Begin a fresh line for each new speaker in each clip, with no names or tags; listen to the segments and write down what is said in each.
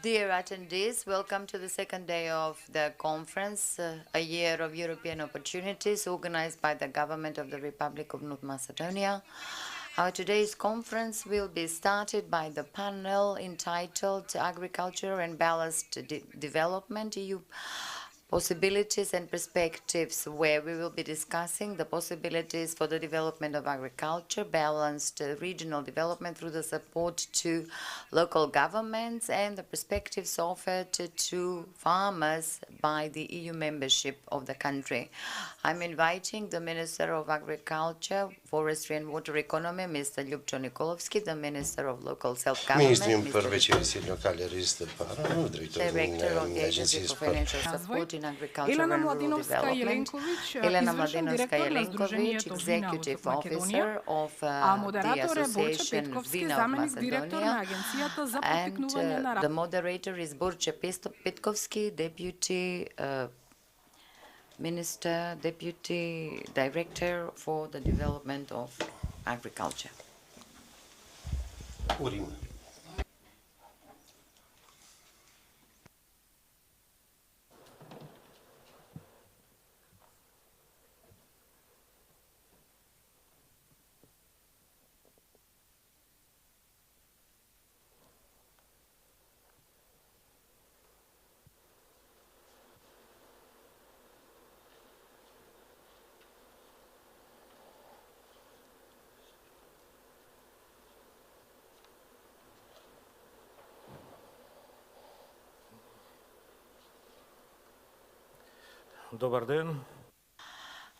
Dear attendees, welcome to the second day of the conference, a year of European opportunities, organized by the government of the Republic of North Macedonia. Our today's conference will be started by the panel entitled Agriculture and Balanced Development, EU Possibilities and Perspectives, where we will be discussing the possibilities for the development of agriculture, balanced regional development through the support to local governments, and the perspectives offered to farmers by the EU membership of the country. I'm inviting the Minister of Agriculture, Forestry and Water Economy, Mr. Ljubčo Nikolovski, the Minister of Local Self-Government, Director of the Agency for Financial Support in Agriculture and Rural Development, Елена Младиновска-Jelenković, Executive Officer of the Association Vina of Macedonia, and the moderator is Borče Petkovski, Deputy Minister, Deputy Director for the Development of Agriculture.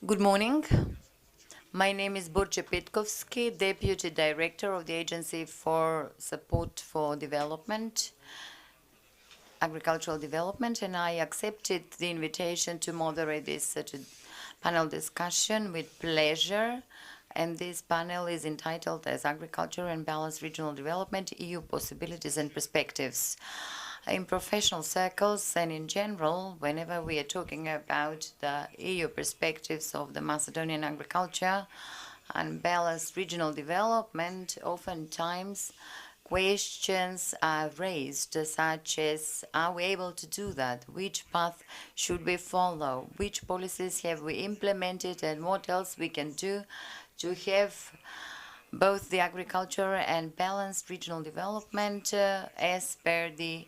Good morning. My name is Borče Petkovski, Deputy Director of the Agency for Support for Development, Agricultural Development, and I accepted the invitation to moderate this panel discussion with pleasure. And this panel is entitled as Agriculture and Balanced Regional Development, EU Possibilities and Perspectives. In professional circles and in general, whenever we are talking about the EU perspectives of the Macedonian agriculture and balanced regional development, oftentimes questions are raised such as, are we able to do that? Which path should we follow? Which policies have we implemented, and what else we can do to have both the agriculture and balanced regional development as per the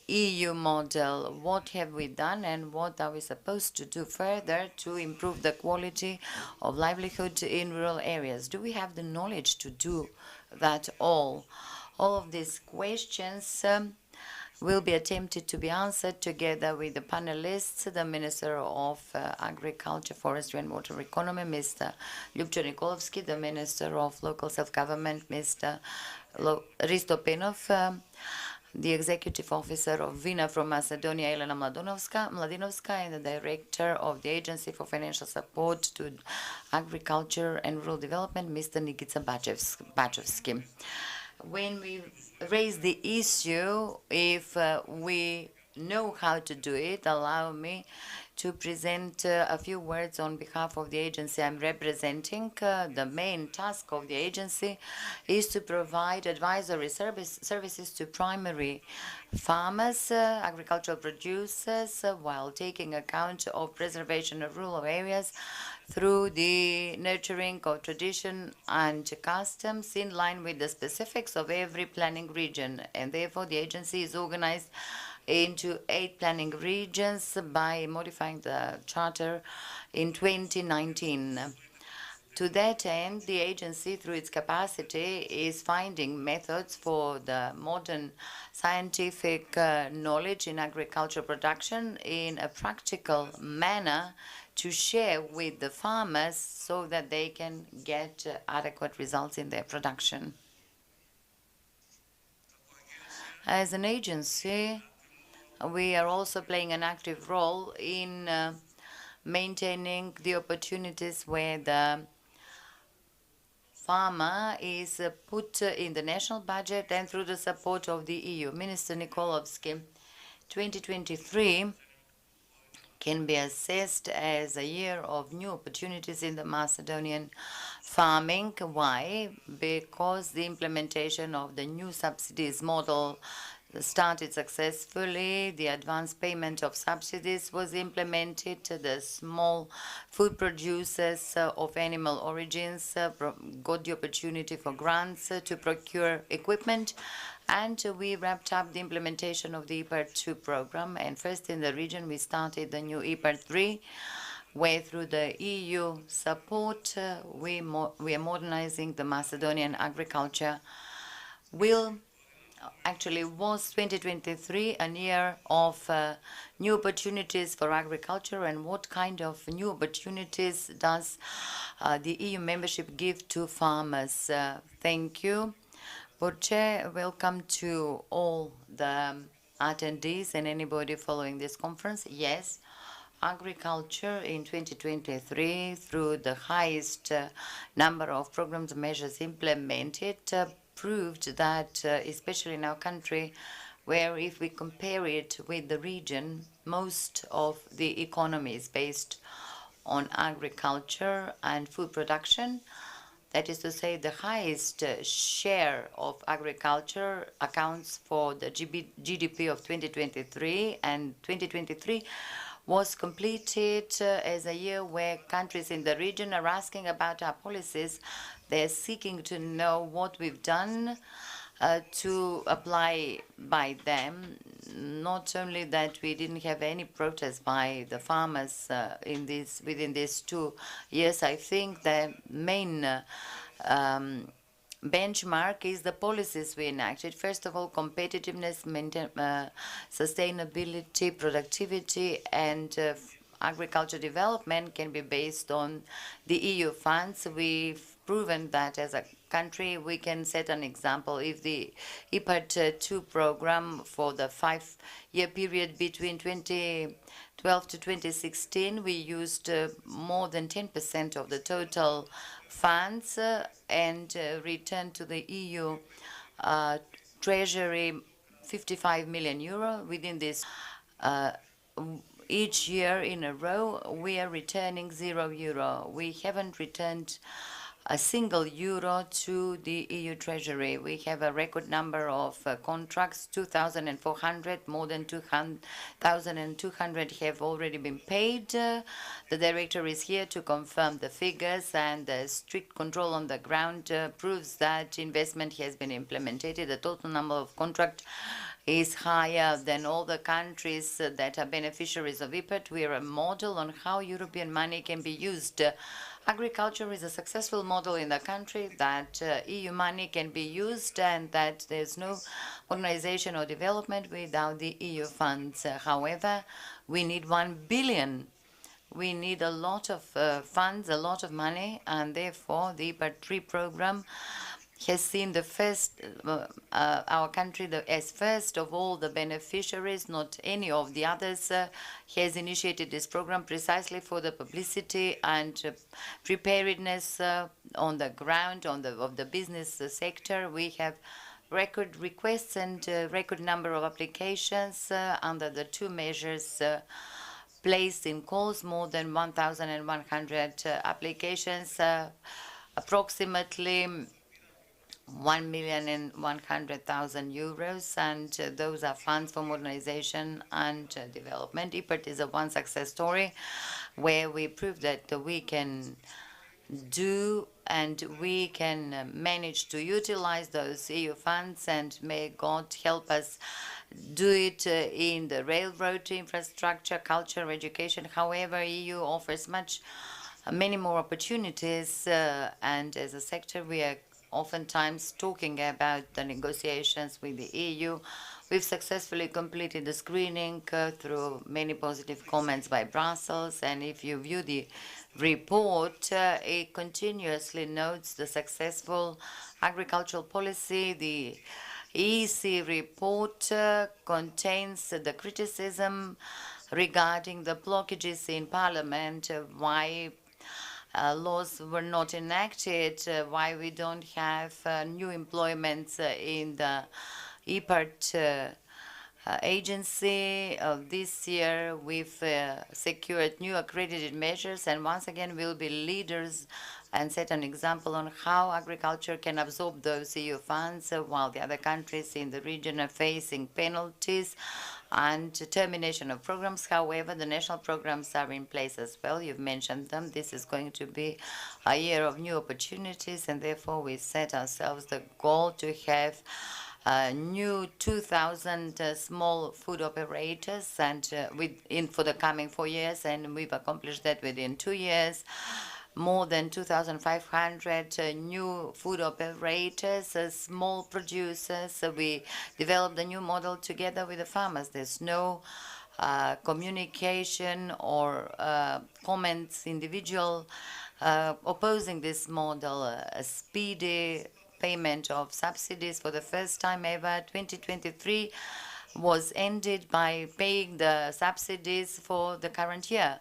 EU model? What have we done and what are we supposed to do further to improve the quality of livelihood in rural areas? Do we have the knowledge to do that all? All of these questions will be attempted to be answered together with the panelists, the Minister of Agriculture, Forestry and Water Economy, Mr. Ljubčo Nikolovski, the Minister of Local Self-Government, Mr. Risto Penov, the Executive Officer of Vina from Macedonia, Elena Mladinovska, and the Director of the Agency for Financial Support to Agriculture and Rural Development, Mr. Nikica Bacevski. When we raise the issue, if we know how to do it, allow me to present a few words on behalf of the agency I'm representing. The main task of the agency is to provide advisory services to primary farmers, agricultural producers, while taking account of preservation of rural areas through the nurturing of tradition and customs in line with the specifics of every planning region. And therefore, the agency is organized into 8 planning regions by modifying the charter in 2019. To that end, the agency, through its capacity, is finding methods for the modern scientific knowledge in agricultural production in a practical manner to share with the farmers so that they can get adequate results in their production. As an agency, we are also playing an active role in maintaining the opportunities where the farmer is put in the national budget and through the support of the EU. Minister Nikolovski, 2023 can be assessed as a year of new opportunities in the Macedonian farming. Why? Because the implementation of the new subsidies model started successfully. The advance payment of subsidies was implemented. The small food producers of animal origins got the opportunity for grants to procure equipment. And we wrapped up the implementation of the IPAR 2 program. And first in the region, we started the new IPAR 3, where through the EU support, we are modernizing the Macedonian agriculture. Actually, was 2023 a year of new opportunities for agriculture, and what kind of new opportunities does the EU membership give to farmers? Thank you. Chair, welcome to all the attendees and anybody following this conference. Yes, agriculture in 2023, through the highest number of programs and measures implemented, proved that, especially in our country, where if we compare it with the region, most of the economy is based on agriculture and food production. That is to say, the highest share of agriculture accounts for the GDP of 2023, and 2023 was completed as a year where countries in the region are asking about our policies. They're seeking to know what we've done to apply by them. Not only that we didn't have any protest by the farmers within these 2 years. I think the main benchmark is the policies we enacted. First of all, competitiveness, sustainability, productivity, and agriculture development can be based on the EU funds. We've proven that as a country we can set an example. If the IPAR 2 program for the 5-year period between 2012 to 2016, we used more than 10% of the total funds and returned to the EU Treasury 55 million euro. Within this, each year in a row, we are returning €0. We haven't returned a single euro to the EU Treasury. We have a record number of contracts, 2,400, more than 2,200 have already been paid. The director is here to confirm the figures, and the strict control on the ground proves that investment has been implemented. The total number of contracts is higher than all the countries that are beneficiaries of IPAT. We are a model on how European money can be used. Agriculture is a successful model in the country that EU money can be used, and that there's no modernization or development without the EU funds. However, we need 1 billion. We need a lot of funds, a lot of money, and therefore the IPAR 3 program has seen the first, our country as first of all the beneficiaries. Not any of the others has initiated this program precisely for the publicity and preparedness on the ground of the business sector. We have record requests and record number of applications under the 2 measures placed in calls, more than 1,100 applications, approximately 1,100,000 euros, and those are funds for modernization and development. IPAT is a one success story where we prove that we can do and we can manage to utilize those EU funds, and may God help us do it in the railroad infrastructure, culture, education. However, EU offers many more opportunities, and as a sector we are oftentimes talking about the negotiations with the EU. We've successfully completed the screening through many positive comments by Brussels, and if you view the report, it continuously notes the successful agricultural policy. The EC report contains the criticism regarding the blockages in Parliament, why laws were not enacted, why we don't have new employments in the IPART agency. This year we've secured new accredited measures, and once again we'll be leaders and set an example on how agriculture can absorb those EU funds while the other countries in the region are facing penalties and termination of programs. However, the national programs are in place as well. You've mentioned them. This is going to be a year of new opportunities, and therefore we set ourselves the goal to have new 2,000 small food operators and for the coming 4 years, and we've accomplished that within 2 years. More than 2,500 new food operators, small producers. We developed a new model together with the farmers. There's no communication or comments, individual opposing this model. A speedy payment of subsidies for the first time ever. 2023 was ended by paying the subsidies for the current year.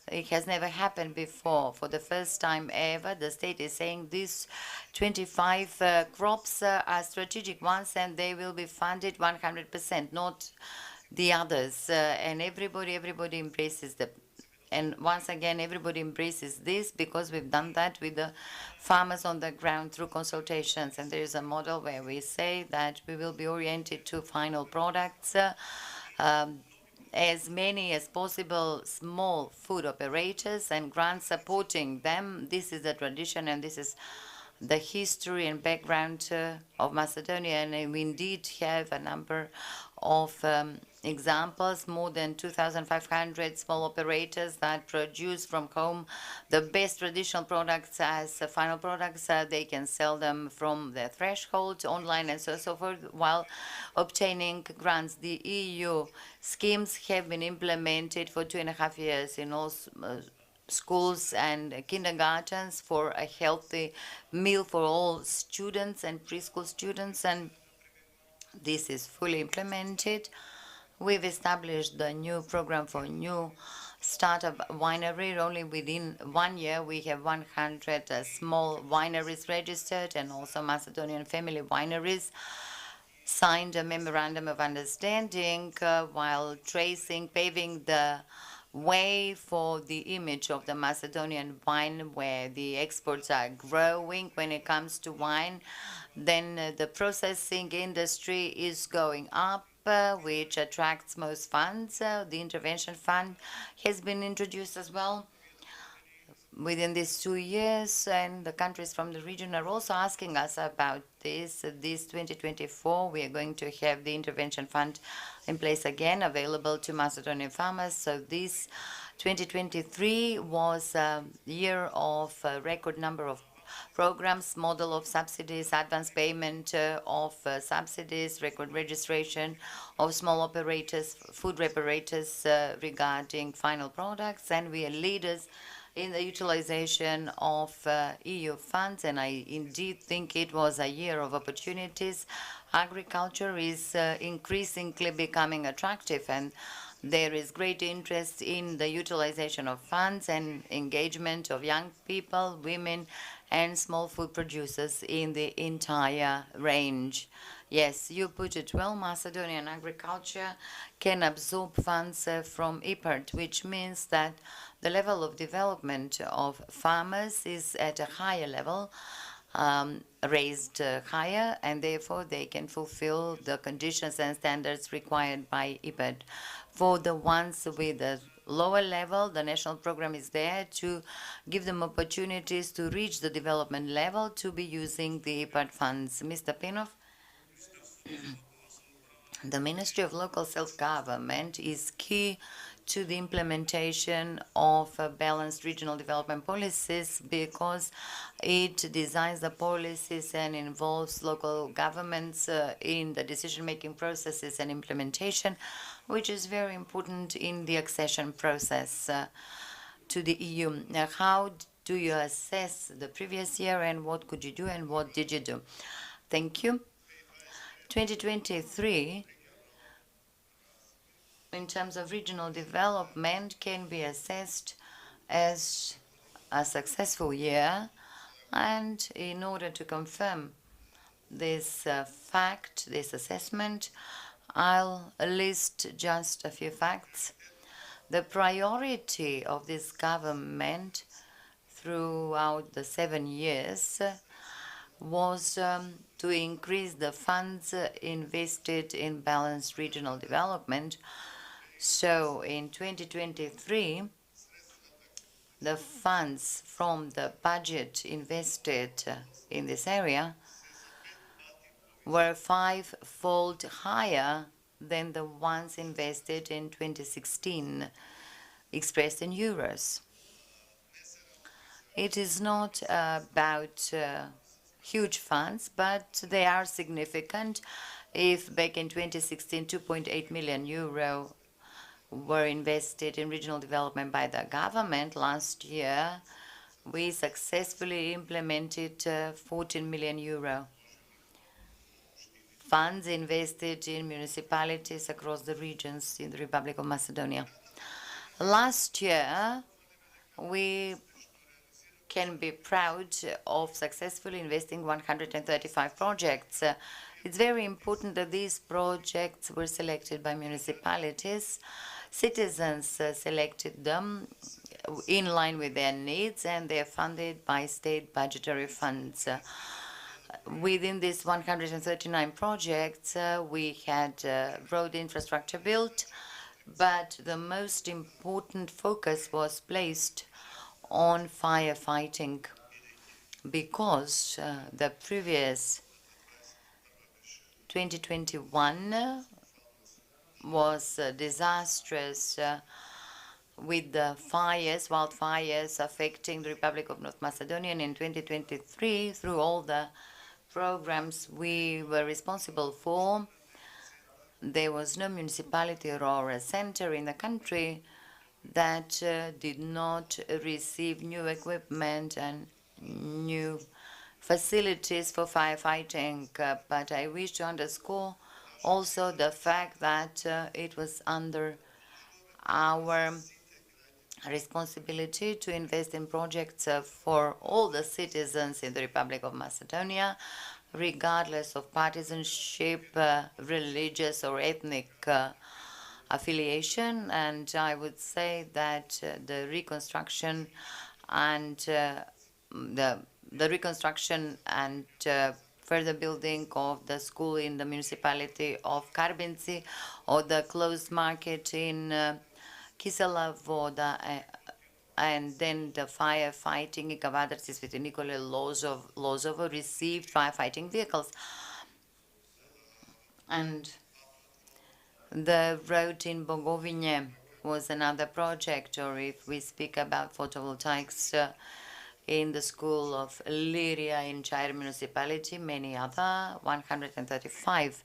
It has never happened before. For the first time ever, the state is saying these 25 crops are strategic ones and they will be funded 100%, not the others. And everybody embraces them. And once again, everybody embraces this because we've done that with the farmers on the ground through consultations. And there is a model where we say that we will be oriented to final products. As many as possible small food operators and grants supporting them. This is the tradition and this is the history and background of Macedonia, and we indeed have a number of examples, more than 2,500 small operators that produce from home the best traditional products as final products. They can sell them from their threshold online and so forth while obtaining grants. The EU schemes have been implemented for 2.5 years in all schools and kindergartens for a healthy meal for all students and preschool students, and this is fully implemented. We've established the new program for new startup winery. Only within 1 year we have 100 small wineries registered, and also Macedonian family wineries signed a memorandum of understanding while paving the way for the image of the Macedonian wine, where the exports are growing when it comes to wine. Then the processing industry is going up, which attracts most funds. The intervention fund has been introduced as well within these 2 years, and the countries from the region are also asking us about this. This 2024, we are going to have the intervention fund in place again, available to Macedonian farmers. So this 2023 was a year of a record number of programs, model of subsidies, advance payment of subsidies, record registration of small operators, food operators regarding final products, and we are leaders in the utilization of EU funds, and I indeed think it was a year of opportunities. Agriculture is increasingly becoming attractive, and there is great interest in the utilization of funds and engagement of young people, women, and small food producers in the entire range. Yes, you put it well. Macedonian agriculture can absorb funds from IPART, which means that the level of development of farmers is at a higher level, raised higher, and therefore they can fulfill the conditions and standards required by IPART. For the ones with a lower level, the national program is there to give them opportunities to reach the development level to be using the IPART funds. Mr. Pinov? The Ministry of Local Self-Government is key to the implementation of balanced regional development policies because it designs the policies and involves local governments in the decision-making processes and implementation, which is very important in the accession process to the EU. Now, how do you assess the previous year, and what could you do, and what did you do? Thank you. 2023, in terms of regional development, can be assessed as a successful year. And in order to confirm this fact, this assessment, I'll list just a few facts. The priority of this government throughout the 7 years was to increase the funds invested in balanced regional development. So in 2023, the funds from the budget invested in this area were 5-fold higher than the ones invested in 2016, expressed in euros. It is not about huge funds, but they are significant. If back in 2016, 2.8 million euro were invested in regional development by the government, last year we successfully implemented 14 million euro funds invested in municipalities across the regions in the Republic of Macedonia. Last year, we can be proud of successfully investing 135 projects. It's very important that these projects were selected by municipalities. Citizens selected them in line with their needs, and they are funded by state budgetary funds. Within these 139 projects, we had road infrastructure built, but the most important focus was placed on firefighting because the previous 2021 was disastrous with the fires, wildfires affecting the Republic of North Macedonia. And in 2023, through all the programs we were responsible for, there was no municipality or a center in the country that did not receive new equipment and new facilities for firefighting. But I wish to underscore also the fact that it was under our responsibility to invest in projects for all the citizens in the Republic of Macedonia, regardless of partisanship, religious or ethnic affiliation. And I would say that the reconstruction and further building of the school in the municipality of Karbinci, or the closed market in Kisela Voda, and then the firefighting in Kavadarci, Sveti Nikole, Lozovo received firefighting vehicles. And the road in Bogovine was another project, or if we speak about photovoltaics in the school of Liria in Chair municipality, many other, 135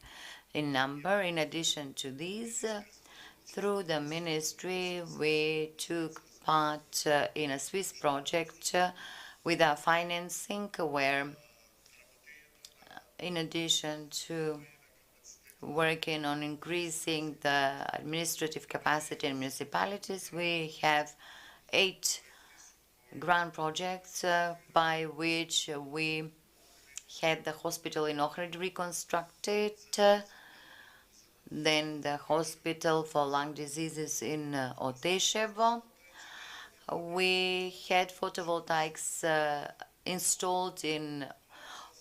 in number. In addition to these, through the ministry, we took part in a Swiss project with our financing, where in addition to working on increasing the administrative capacity in municipalities, we have 8 grant projects by which we had the hospital in Ohrid reconstructed, then the hospital for lung diseases in Oteshevo. We had photovoltaics installed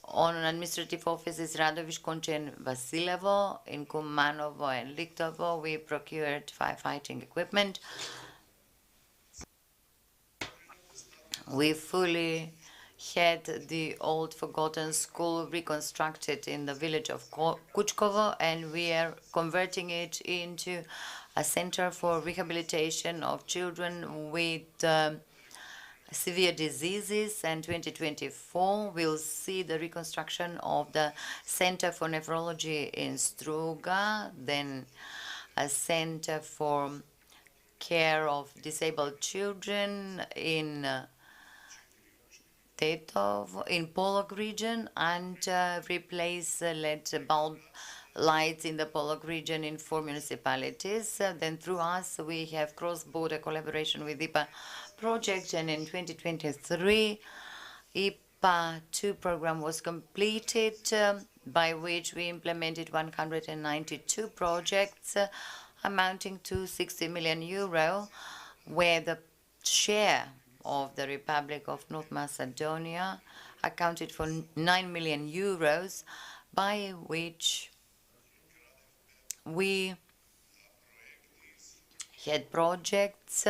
on administrative offices Radovish, Konče and Vasilevo, in Kumanovo and Liktovo. We procured firefighting equipment. We fully had the old forgotten school reconstructed in the village of Kučkovo, and we are converting it into a center for rehabilitation of children with severe diseases. And 2024 will see the reconstruction of the Center for Nephrology in Struga, then a center for care of disabled children in Tetov, in Polog region, and replace LED bulb lights in the Polog region in 4 municipalities. Then through us, we have cross-border collaboration with IPA project, and in 2023, IPA 2 program was completed by which we implemented 192 projects amounting to 60 million euro, where the share of the Republic of North Macedonia accounted for 9 million euros, by which we had projects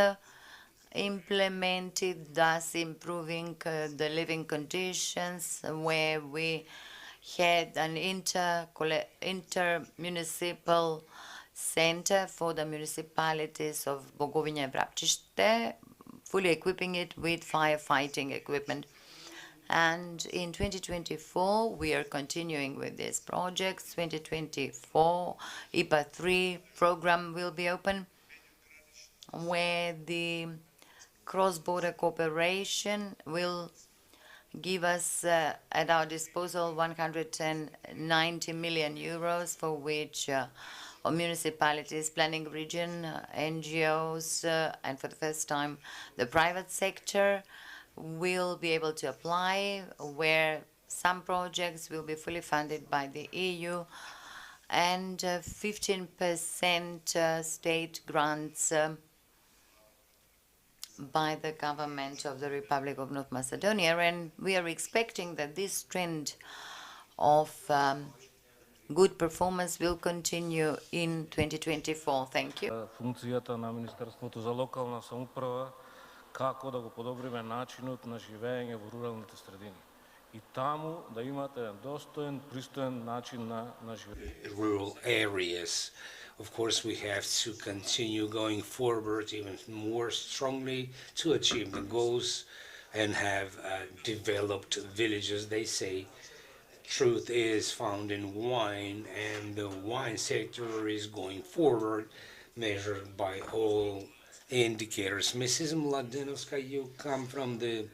implemented, thus improving the living conditions, where we had an inter-municipal center for the municipalities of Bogovinja and Vrapčište, fully equipping it with firefighting equipment. And in 2024, we are continuing with these projects. 2024, IPA 3 program will be open, where the cross-border cooperation will give us at our disposal 190 million euros, for which municipalities, planning region, NGOs, and for the first time the private sector will be able to apply, where some projects will be fully funded by the EU and 15% state grants by the government of the Republic of North Macedonia, and we are expecting that this trend of good performance will continue in 2024. Thank you.
Функцијата на Министерството за локална самоуправа, како да го подобриме начинот на живење во руралните средини. И таму да имате еден достоен, пристоен начин на живење.
Rural areas. Of course, we have to continue going forward even more strongly to achieve the goals and have developed villages. They say truth is found in wine, and the wine sector is going forward, measured by all indicators. Mrs. Mladenovska, you come from the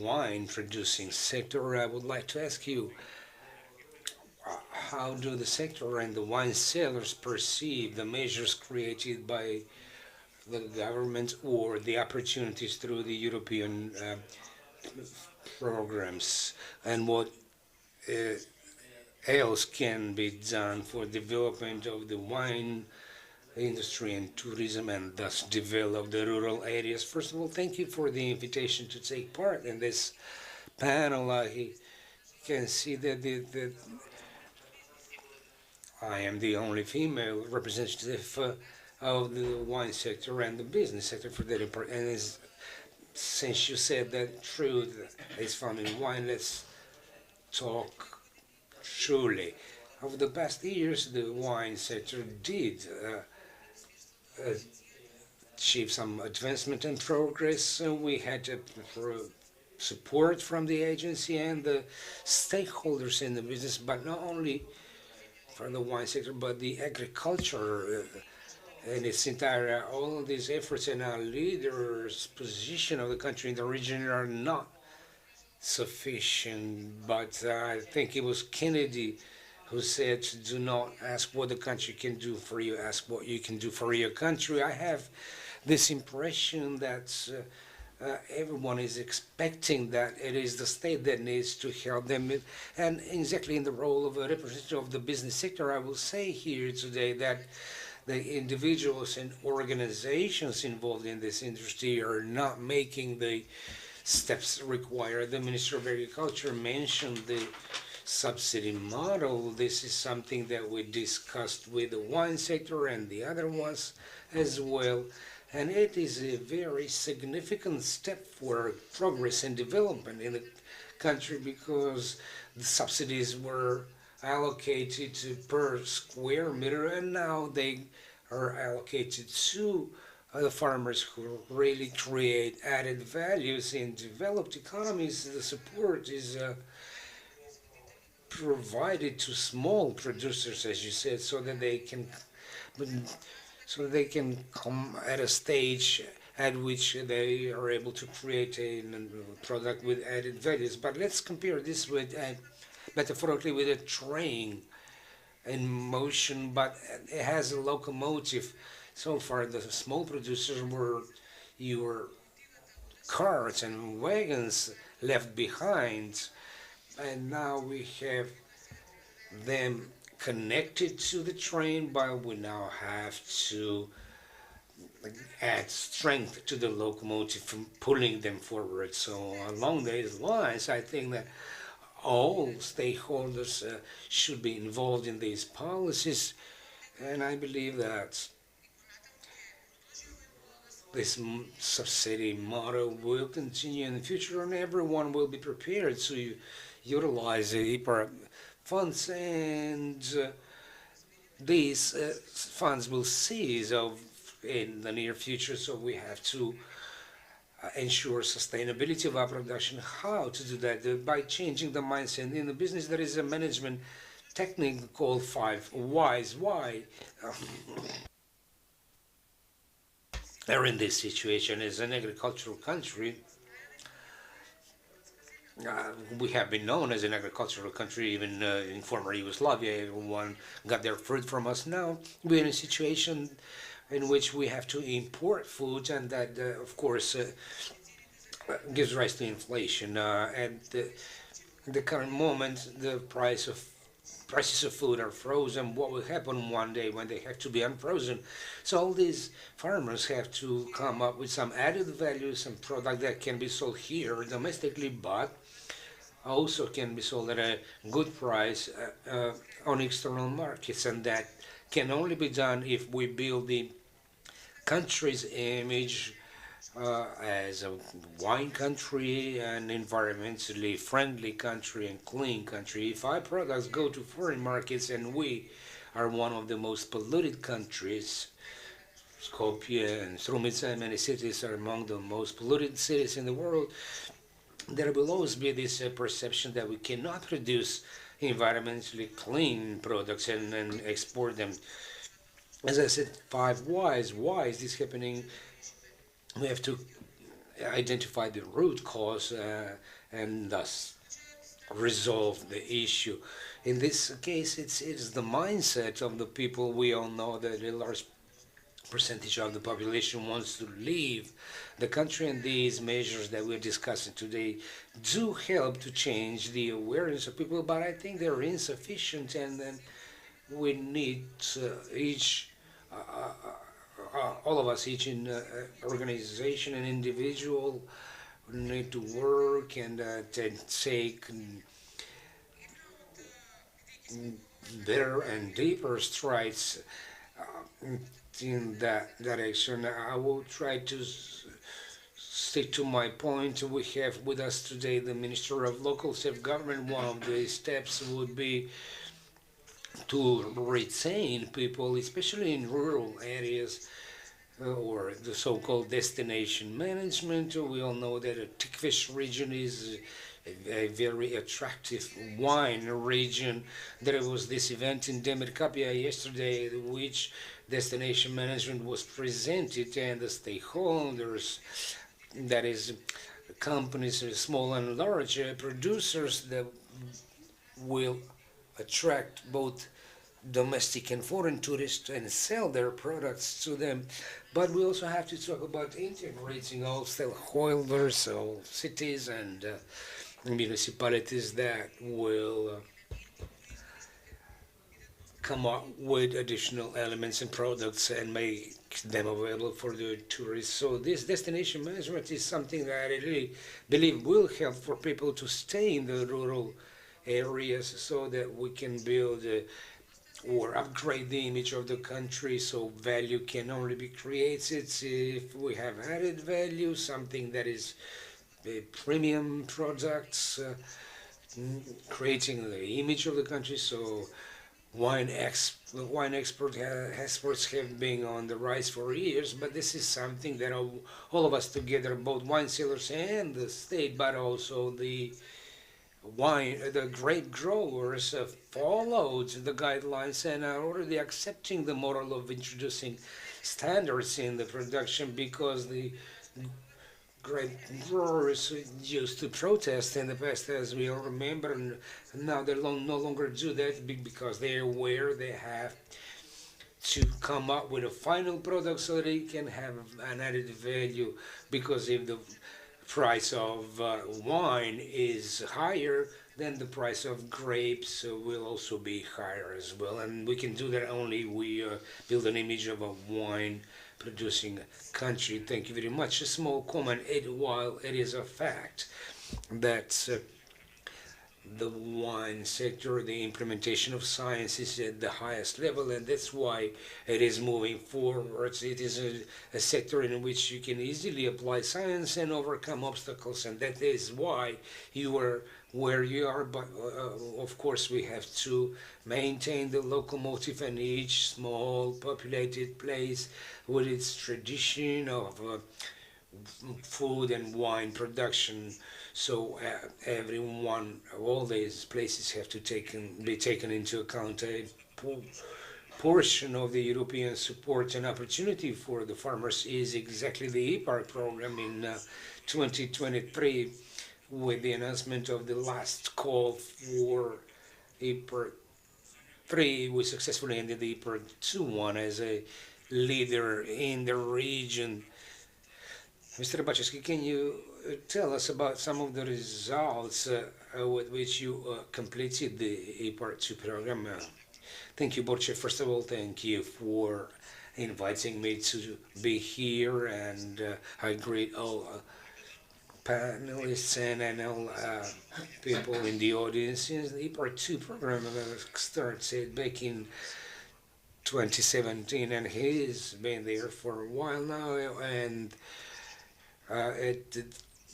wine producing sector. I would like to ask you, how do the sector and the wine sellers perceive the measures created by the government or the opportunities through the European programs, and what else can be done for development of the wine industry and tourism, and thus develop the rural areas? First of all, thank you for the invitation to take part in this panel. I can see that I am the only female representative of the wine sector and the business sector for that part. And since you said that truth is found in wine, let's talk truly. Over the past years, the wine sector did achieve some advancement and progress. We had support from the agency and the stakeholders in the business, but not only for the wine sector, but the agriculture in its entirety. All of these efforts and our leaders' position of the country in the region are not sufficient. But I think it was Kennedy who said, do not ask what the country can do for you, ask what you can do for your country. I have this impression that everyone is expecting that it is the state that needs to help them. And exactly in the role of a representative of the business sector, I will say here today that the individuals and organizations involved in this industry are not making the steps required. The Minister of Agriculture mentioned the subsidy model. This is something that we discussed with the wine sector and the other ones as well. And it is a very significant step for progress and development in the country, because the subsidies were allocated per square meter, and now they are allocated to the farmers who really create added values in developed economies. The support is provided to small producers, as you said, so that they can come at a stage at which they are able to create a product with added values. But let's compare this with, metaphorically, with a train in motion, but it has a locomotive. So far, the small producers were your carts and wagons left behind, and now we have them connected to the train, but we now have to add strength to the locomotive from pulling them forward. So along these lines, I think that all stakeholders should be involved in these policies, and I believe that this subsidy model will continue in the future, and everyone will be prepared to utilize the IPAR funds, and these funds will cease in the near future. So we have to ensure sustainability of our production. How to do that? By changing the mindset. In the business, there is a management technique called 5 whys. Why? Are in this situation as an agricultural country. We have been known as an agricultural country even in former Yugoslavia. Everyone got their food from us. Now we're in a situation in which we have to import food, and that, of course, gives rise to inflation. At the current moment, the prices of food are frozen. What will happen one day when they have to be unfrozen? So all these farmers have to come up with some added value, some product that can be sold here domestically, but also can be sold at a good price on external markets, and that can only be done if we build the country's image as a wine country, an environmentally friendly country, and clean country. If our products go to foreign markets, and we are one of the most polluted countries, Skopje and Strumica, many cities are among the most polluted cities in the world, there will always be this perception that we cannot produce environmentally clean products and export them. As I said, 5 whys. Why is this happening? We have to identify the root cause and thus resolve the issue. In this case, it's the mindset of the people. We all know that a large percentage of the population wants to leave the country, and these measures that we're discussing today do help to change the awareness of people, but I think they're insufficient, and then we need each all of us, each in organization and individual, need to work and take better and deeper strides in that direction. I will try to stick to my point. We have with us today the Minister of Local Self-Government. One of the steps would be to retain people, especially in rural areas, or the so-called destination management. We all know that the Tikvish region is a very attractive wine region. There was this event in Demirkapia yesterday, which destination management was presented, and the stakeholders, that is, companies, small and large producers, that will attract both domestic and foreign tourists and sell their products to them. But we also have to talk about integrating all stakeholders, all cities and municipalities that will come up with additional elements and products and make them available for the tourists. So this destination management is something that I really believe will help for people to stay in the rural areas, so that we can build or upgrade the image of the country. So value can only be created if we have added value, something that is premium products, creating the image of the country. So wine exports have been on the rise for years, but this is something that all of us together, both wine sellers and the state, but also the grape growers, followed the guidelines and are already accepting the model of introducing standards in the production, because the grape growers used to protest in the past, as we all remember, and now they no longer do that, because they're aware they have to come up with a final product so they can have an added value. Because if the price of wine is higher, then the price of grapes will also be higher as well. And we can do that only we build an image of a wine producing country. Thank you very much. A small comment, while it is a fact that the wine sector, the implementation of science is at the highest level, and that's why it is moving forward. It is a sector in which you can easily apply science and overcome obstacles, and that is why you are where you are. But of course, we have to maintain the locomotive, and each small populated place with its tradition of food and wine production. So everyone, all these places have to be taken into account. A portion of the European support and opportunity for the farmers is exactly the EPAR program in 2023, with the announcement of the last call for EPAR 3. We successfully ended the EPAR 2 as a leader in the region. Mr. Bachewski, can you tell us about some of the results with which you completed the EPAR 2 program? Thank you, Borche. First of all, thank you for inviting me to be here, and I greet all panelists and all people in the audience. The EPAR 2 program started back in 2017, and he's been there for a while now, and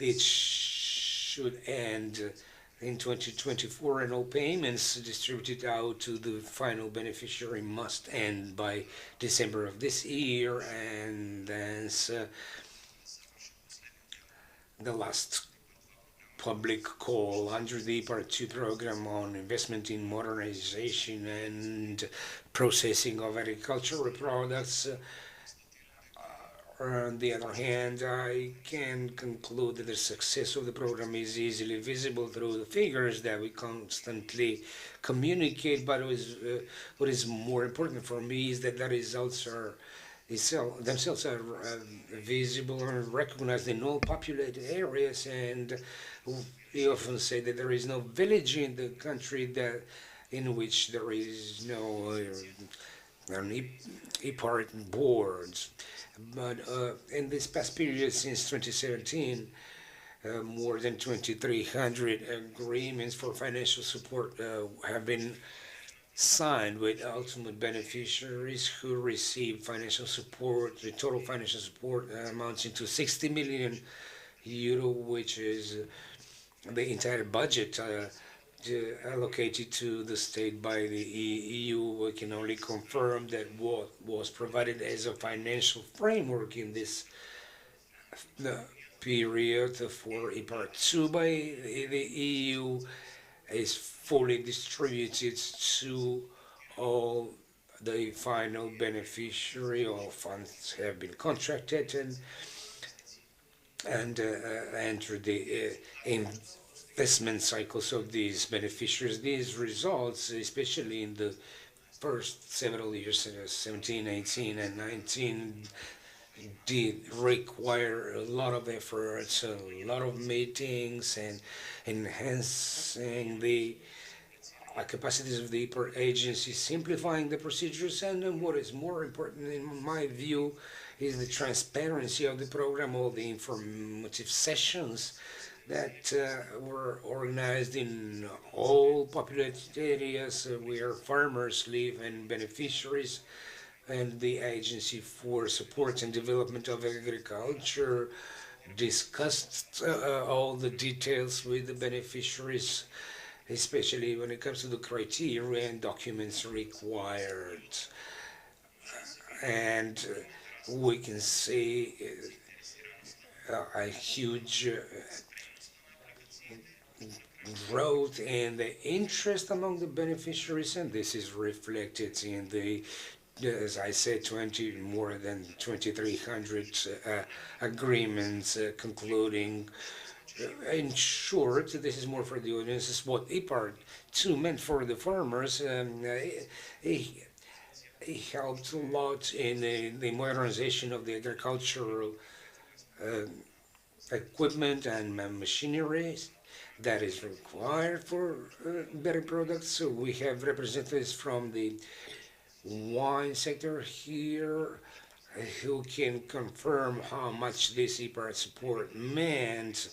it should end in 2024, and all payments distributed out to the final beneficiary must end by December of this year. And that's the last public call under the EPAR 2 program on investment in modernization and processing of agricultural products. On the other hand, I can conclude that the success of the program is easily visible through the figures that we constantly communicate, but what is more important for me is that the results themselves are visible and recognized in all populated areas, and we often say that there is no village in the country in which there is no EPAR boards. But in this past period, since 2017, more than 2,300 agreements for financial support have been signed with ultimate beneficiaries who receive financial support. The total financial support amounts to 60 million euro, which is the entire budget allocated to the state by the EU. We can only confirm that what was provided as a financial framework in this period for EPAR 2 by the EU is fully distributed to all the final beneficiary. All funds have been contracted and enter the investment cycles of these beneficiaries. These results, especially in the first several years, 17, 18, and 19, did require a lot of efforts, a lot of meetings, and enhancing the capacities of the EPAR agency, simplifying the procedures, and what is more important in my view is the transparency of the program, all the informative sessions that were organized in all populated areas where farmers live and beneficiaries, and the Agency for Support and Development of Agriculture discussed all the details with the beneficiaries, especially when it comes to the criteria and documents required. And we can see a huge growth in the interest among the beneficiaries, and this is reflected in the, as I said, more than 2,300 agreements concluding. In short, this is more for the audience, is what EPAR 2 meant for the farmers. It helped a lot in the modernization of the agricultural equipment and machinery that is required for better products. So we have representatives from the wine sector here who can confirm how much this IPART support meant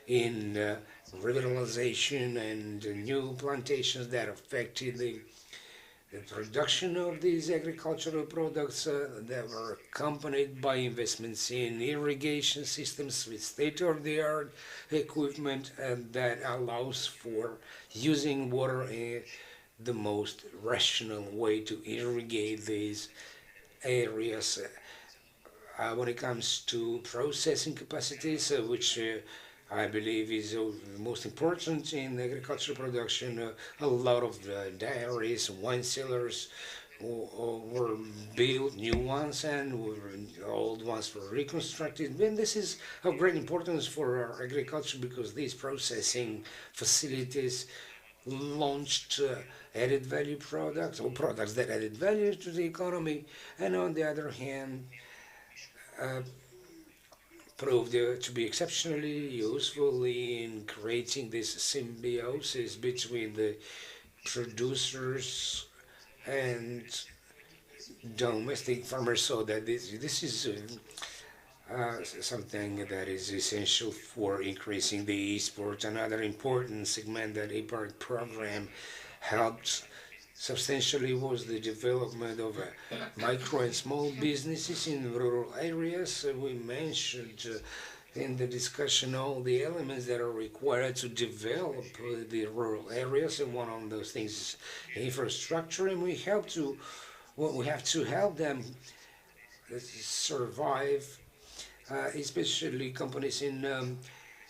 in revitalization and new plantations that affected the production of these agricultural products that were accompanied by investments in irrigation systems with state-of-the-art equipment that allows for using water in the most rational way to irrigate these areas. When it comes to processing capacities, which I believe is most important in agricultural production, a lot of dairies, wine cellars were built, new ones, and old ones were reconstructed. And this is of great importance for our agriculture because these processing facilities launched added value products or products that added value to the economy, and on the other hand, proved to be exceptionally useful in creating this symbiosis between the producers and domestic farmers, so that this is something that is essential for increasing the export. Another important segment that IPART program helped substantially was the development of micro and small businesses in rural areas. We mentioned in the discussion all the elements that are required to develop the rural areas, and one of those things is infrastructure, and we have to help them survive, especially companies in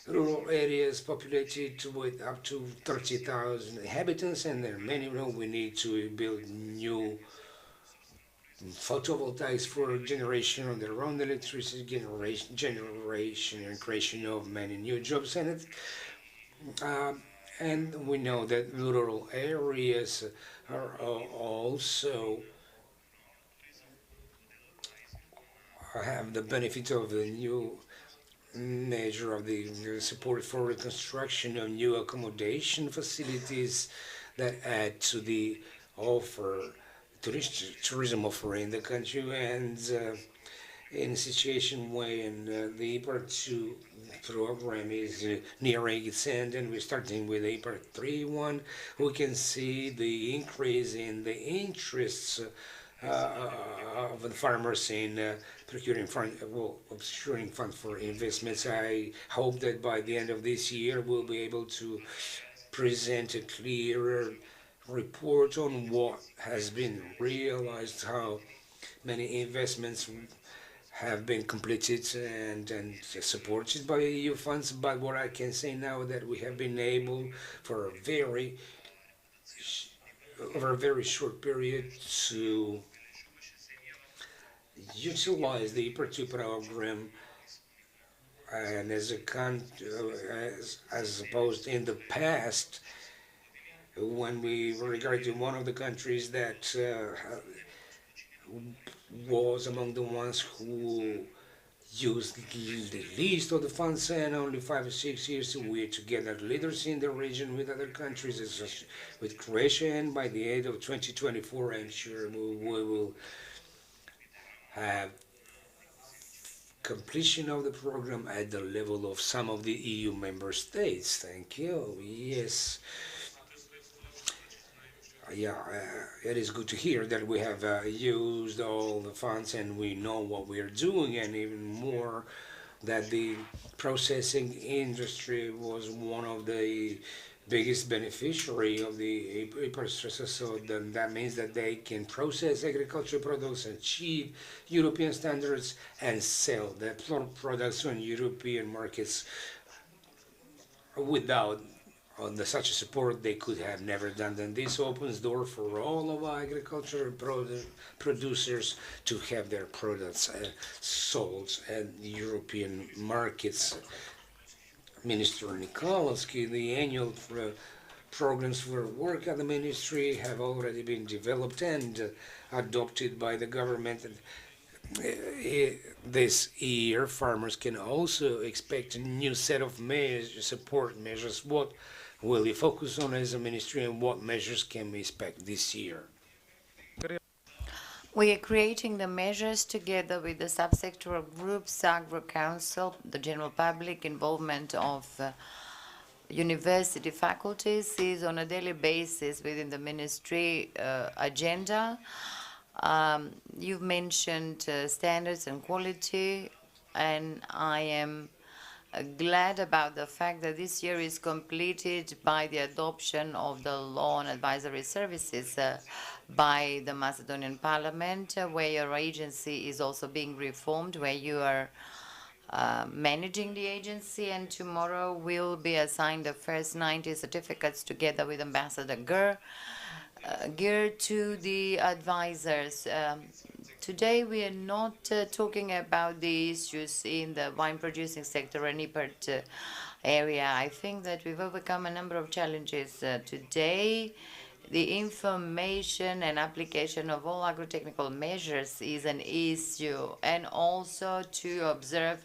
rural areas populated with up to 30,000 inhabitants, and there are many. We need to build new photovoltaics for generation of their own electricity generation and creation of many new jobs. And we know that rural areas are also have the benefit of the new measure of the support for reconstruction of new accommodation facilities that add to the tourism offer in the country. And in a situation when the IPART 2 program is nearing its end, and we're starting with IPART 3.1, we can see the increase in the interests of the farmers in procuring fund for investments. I hope that by the end of this year we'll be able to present a clearer report on what has been realized, how many investments have been completed and supported by EU funds. But what I can say now that we have been able for over a very short period to utilize the IPART 2 program, and as opposed in the past when we were regarded one of the countries that was among the ones who used the least of the funds, and only 5 or 6 years we're together leaders in the region with other countries, with Croatia, and by the end of 2024 I'm sure we will have completion of the program at the level of some of the EU member states. Thank you. Yes. It is good to hear that we have used all the funds and we know what we are doing, and even more that the processing industry was one of the biggest beneficiary of the IPART. So that means that they can process agricultural products, achieve European standards, and sell their products on European markets. Without such a support, they could have never done that. This opens door for all of our agricultural producers to have their products sold at European markets. Minister Nikolaski, the annual programs for work at the ministry have already been developed and adopted by the government. And this year, farmers can also expect a new set of measures, support measures. What will you focus on as a ministry, and what measures can we expect this year?
We are creating the measures together with the subsectoral groups, Agro Council, the general public, involvement of university faculties is on a daily basis within the ministry agenda. You've mentioned standards and quality, and I am glad about the fact that this year is completed by the adoption of the law on advisory services by the Macedonian Parliament, where your agency is also being reformed, where you are managing the agency, and tomorrow will be assigned the first 90 certificates together with Ambassador geared to the advisors. Today we are not talking about the issues in the wine producing sector or IPART area. I think that we've overcome a number of challenges. Today the information and application of all agro-technical measures is an issue, and also to observe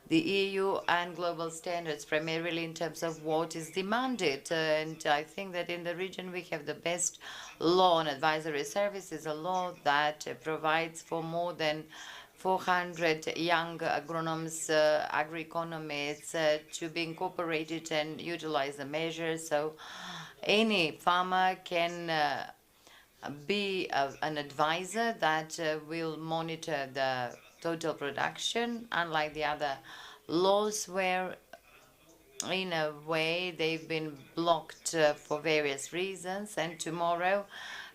the EU and global standards, primarily in terms of what is demanded. And I think that in the region we have the best law on advisory services, a law that provides for more than 400 young agronomes, agroeconomists to be incorporated and utilize the measures. So any farmer can be an advisor that will monitor the total production, unlike the other laws where in a way they've been blocked for various reasons. And tomorrow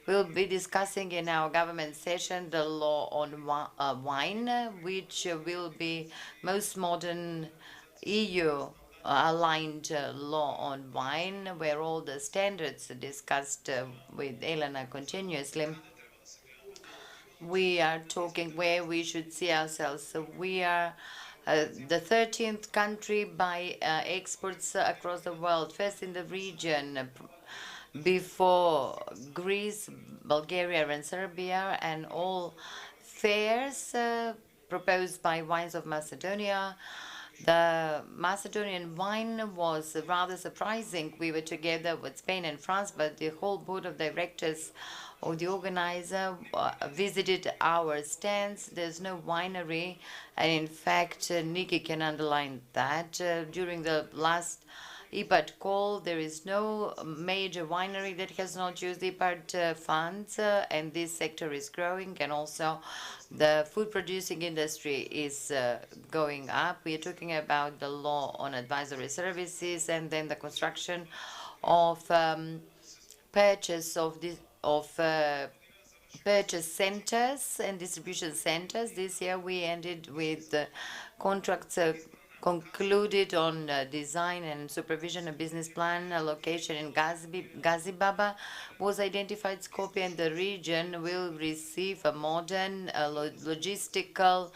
we'll be discussing in our government session the law on wine, which will be most modern EU aligned law on wine, where all the standards are discussed with Elena continuously. We are talking where we should see ourselves. So we are the 13th country by exports across the world, first in the region, before Greece, Bulgaria, and Serbia, and all fairs proposed by Wines of Macedonia. The Macedonian wine was rather surprising. We were together with Spain and France, but the whole board of directors or the organizer visited our stands. There's no winery, and in fact, Nikki can underline that. During the last IPART call, there is no major winery that has not used IPART funds, and this sector is growing, and also the food producing industry is going up. We are talking about the law on advisory services, and then the construction of purchase centers and distribution centers. This year we ended with contracts concluded on design and supervision. A business plan, a location in Gazibaba was identified. Skopje and the region will receive a modern logistical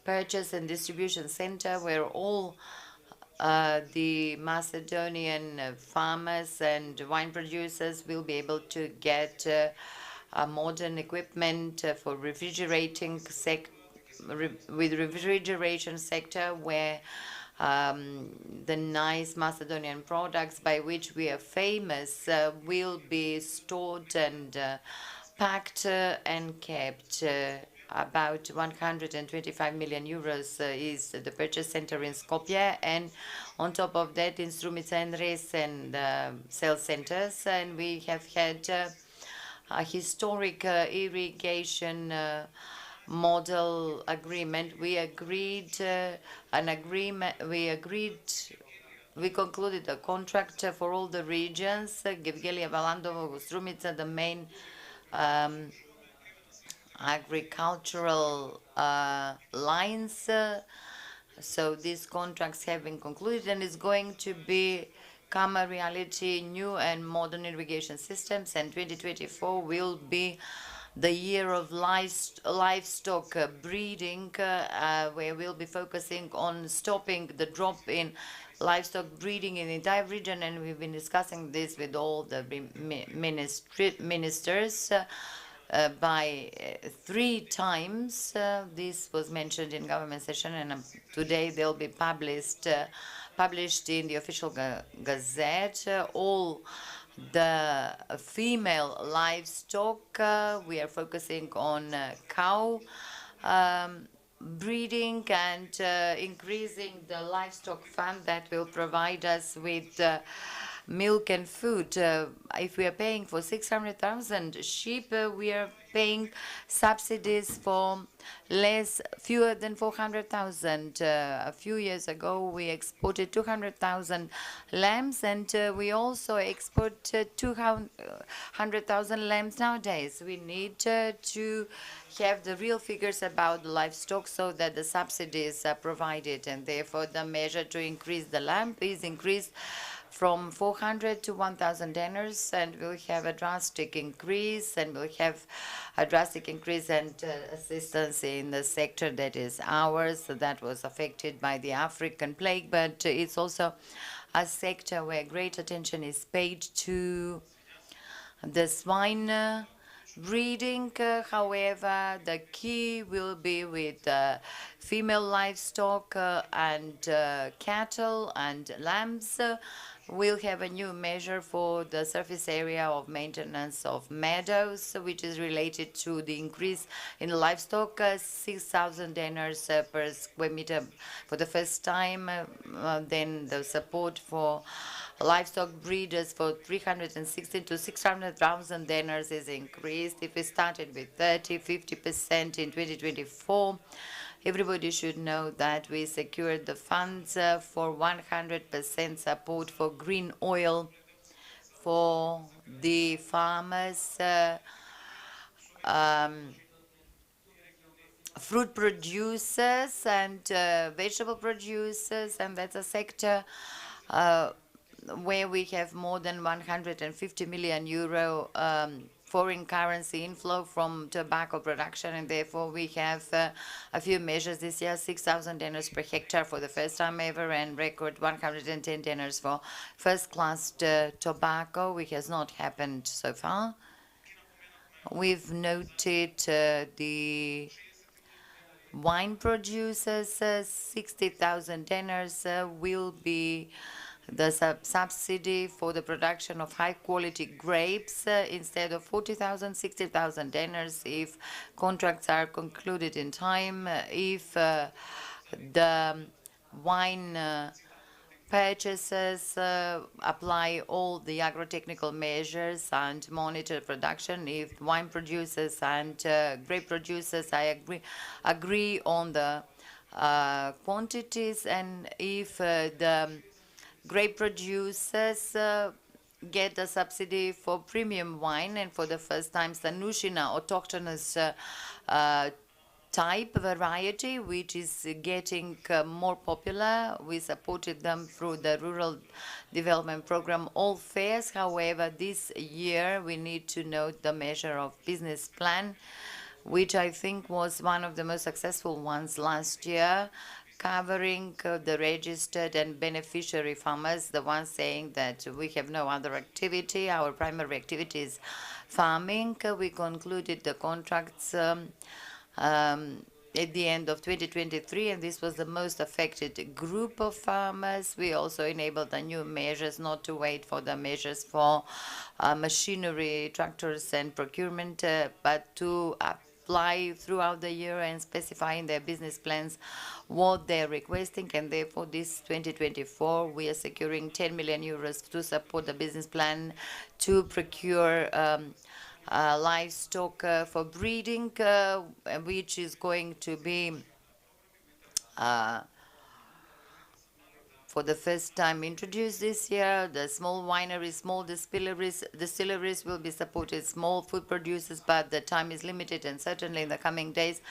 purchase and distribution center where all the Macedonian farmers and wine producers will be able to get modern equipment for refrigerating with refrigeration sector, where the nice Macedonian products by which we are famous will be stored and packed and kept. About 125 million euros is the purchase center in Skopje, and on top of that in Strumica and Res and sales centers. And we have had a historic irrigation model agreement. We agreed we concluded a contract for all the regions, Gevgelija, Valandovo, Strumica, the main agricultural lines. So these contracts have been concluded, and it's going to become a reality, new and modern irrigation systems. And 2024 will be the year of livestock breeding, where we'll be focusing on stopping the drop in livestock breeding in the entire region. And we've been discussing this with all the ministers. by 3 times. This was mentioned in government session, and today they'll be published in the official gazette. All the female livestock, we are focusing on cow breeding and increasing the livestock fund that will provide us with milk and food. If we are paying for 600,000 sheep, we are paying subsidies for fewer than 400,000. A few years ago, we exported 200,000 lambs, and we also export 200,000 lambs nowadays. We need to have the real figures about livestock so that the subsidies are provided, and therefore the measure to increase the lamb is increased from 400 to 1,000 dinars, and we'll have a drastic increase, and assistance in the sector that is ours, that was affected by the African plague, but it's also a sector where great attention is paid to the swine breeding. However, the key will be with female livestock and cattle and lambs. We'll have a new measure for the surface area of maintenance of meadows, which is related to the increase in livestock, 6,000 dinars per square meter for the first time. Then the support for livestock breeders for 316 to 600,000 dinars is increased. If we started with 50% in 2024, everybody should know that we secured the funds for 100% support for green oil for the farmers, fruit producers and vegetable producers, and that's a sector where we have more than 150 million euro foreign currency inflow from tobacco production, and therefore we have a few measures this year: 6,000 dinars per hectare for the first time ever, and record 110 dinars for first-class tobacco, which has not happened so far. We've noted the wine producers, 60,000 dinars will be the subsidy for the production of high-quality grapes instead of 40,000, 60,000 dinars if contracts are concluded in time. If the wine purchasers apply all the agro-technical measures and monitor production, if wine producers and grape producers agree on the quantities, and if the grape producers get a subsidy for premium wine, and for the first time Sanushina autochthonous type variety, which is getting more popular. We supported them through the Rural Development Program, all fairs. However, this year we need to note the measure of business plan, which I think was one of the most successful ones last year, covering the registered and beneficiary farmers, the ones saying that we have no other activity, our primary activity is farming. We concluded the contracts at the end of 2023, and this was the most affected group of farmers. We also enabled the new measures, not to wait for the measures for machinery, tractors and procurement, but to apply throughout the year and specify in their business plans what they're requesting. And therefore this 2024 we are securing 10 million euros to support the business plan to procure livestock for breeding, which is going to be for the first time introduced this year. The small wineries, small distilleries will be supported, small food producers, but the time is limited, and certainly in the coming days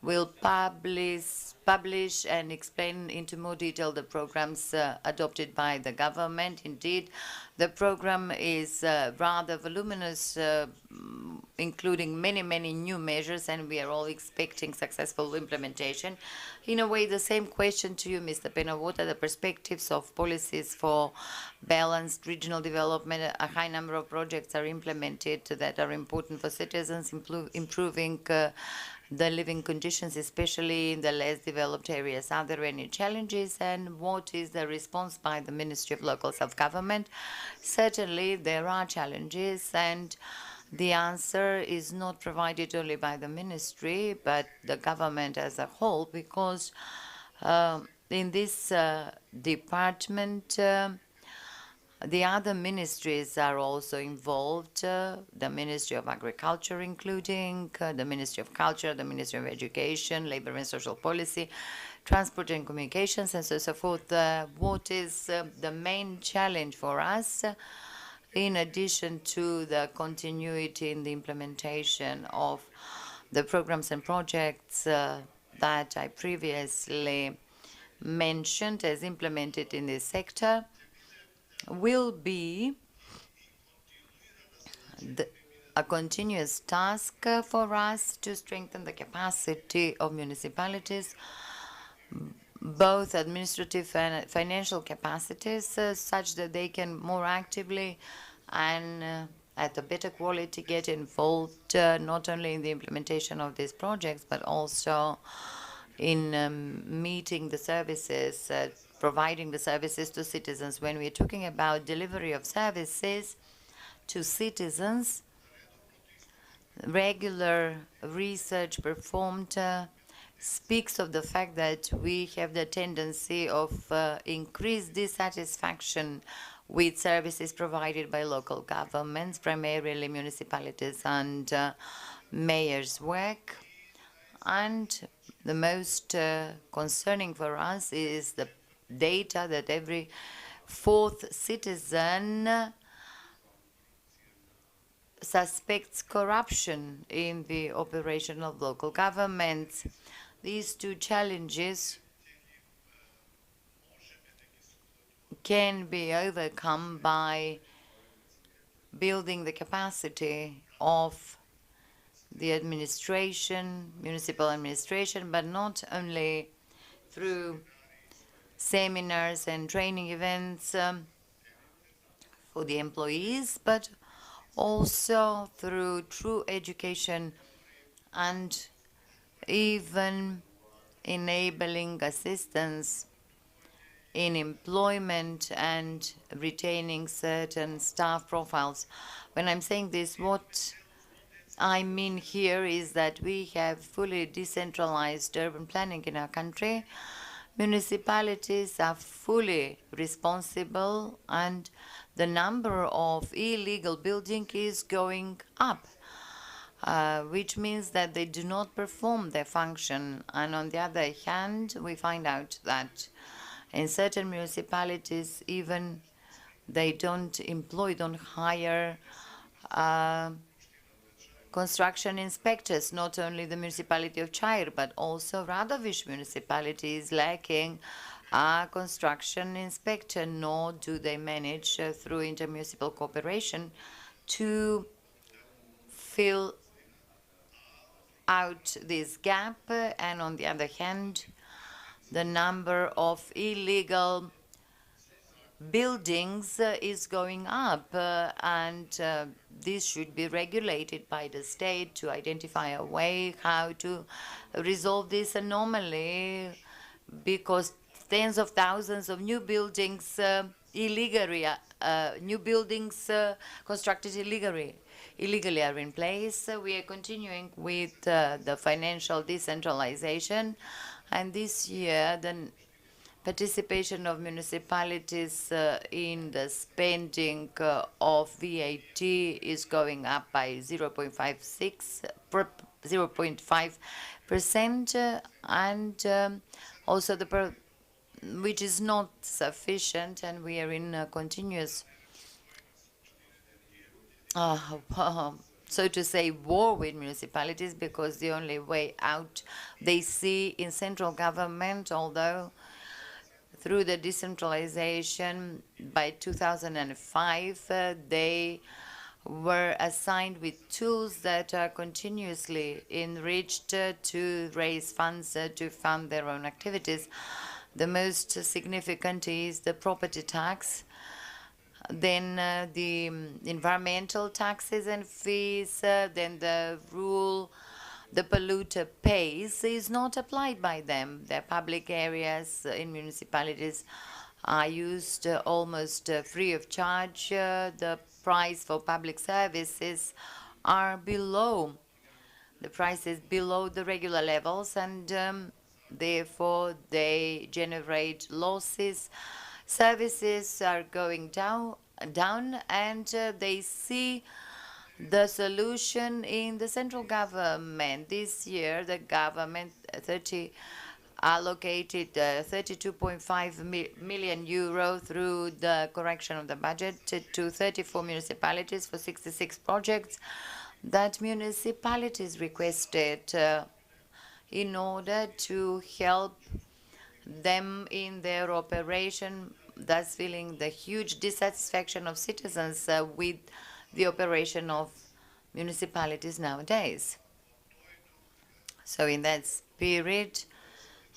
we'll publish and explain into more detail the programs adopted by the government. Indeed, The program is rather voluminous, including many, many new measures, and we are all expecting successful implementation. In a way, the same question to you, Mr. Pena, what are the perspectives of policies for balanced regional development? A high number of projects are implemented that are important for citizens, improving the living conditions, especially in the less developed areas. Are there any challenges, and what is the response by the Ministry of Local Self-Government? Certainly, there are challenges, and the answer is not provided only by the ministry, but the government as a whole, because in this department, the other ministries are also involved, the Ministry of Agriculture including, the Ministry of Culture, the Ministry of Education, Labor and Social Policy, Transport and Communications, and so forth. What is the main challenge for us, in addition to the continuity in the implementation of the programs and projects that I previously mentioned as implemented in this sector, will be a continuous task for us to strengthen the capacity of municipalities, both administrative and financial capacities, such that they can more actively and at a better quality get involved not only in the implementation of these projects, but also in meeting the services, providing the services to citizens. When we're talking about delivery of services to citizens, regular research performed speaks of the fact that we have the tendency of increased dissatisfaction with services provided by local governments, primarily municipalities and mayors' work. And the most concerning for us is the data that every fourth citizen suspects corruption in the operation of local governments. These two challenges can be overcome by building the capacity of the administration, municipal administration, but not only through seminars and training events for the employees, but also through true education and even enabling assistance in employment and retaining certain staff profiles. When I'm saying this, what I mean here is that we have fully decentralized urban planning in our country. Municipalities are fully responsible, and the number of illegal buildings is going up, which means that they do not perform their function. And on the other hand, we find out that in certain municipalities, even they don't hire construction inspectors. Not only the municipality of Chair, but also Radovish municipality is lacking a construction inspector, nor do they manage through intermunicipal cooperation to fill out this gap. And on the other hand, the number of illegal buildings is going up, and this should be regulated by the state to identify a way how to resolve this anomaly, because tens of thousands of new buildings constructed illegally are in place. We are continuing with the financial decentralization, and this year the participation of municipalities in the spending of VAT is going up by 0.5%, and also which is not sufficient, and we are in a continuous so to say, war with municipalities, because the only way out they see in central government, although through the decentralization by 2005, they were assigned with tools that are continuously enriched to raise funds to fund their own activities. The most significant is the property tax, then the environmental taxes and fees, then the rule the polluter pays is not applied by them. Their public areas in municipalities are used almost free of charge. The price for public services are below, the price is below the regular levels, and therefore they generate losses. Services are going down, and they see the solution in the central government. This year, the government allocated 32.5 million euro through the correction of the budget to 34 municipalities for 66 projects that municipalities requested in order to help them in their operation, thus feeling the huge dissatisfaction of citizens with the operation of municipalities nowadays. So in that spirit,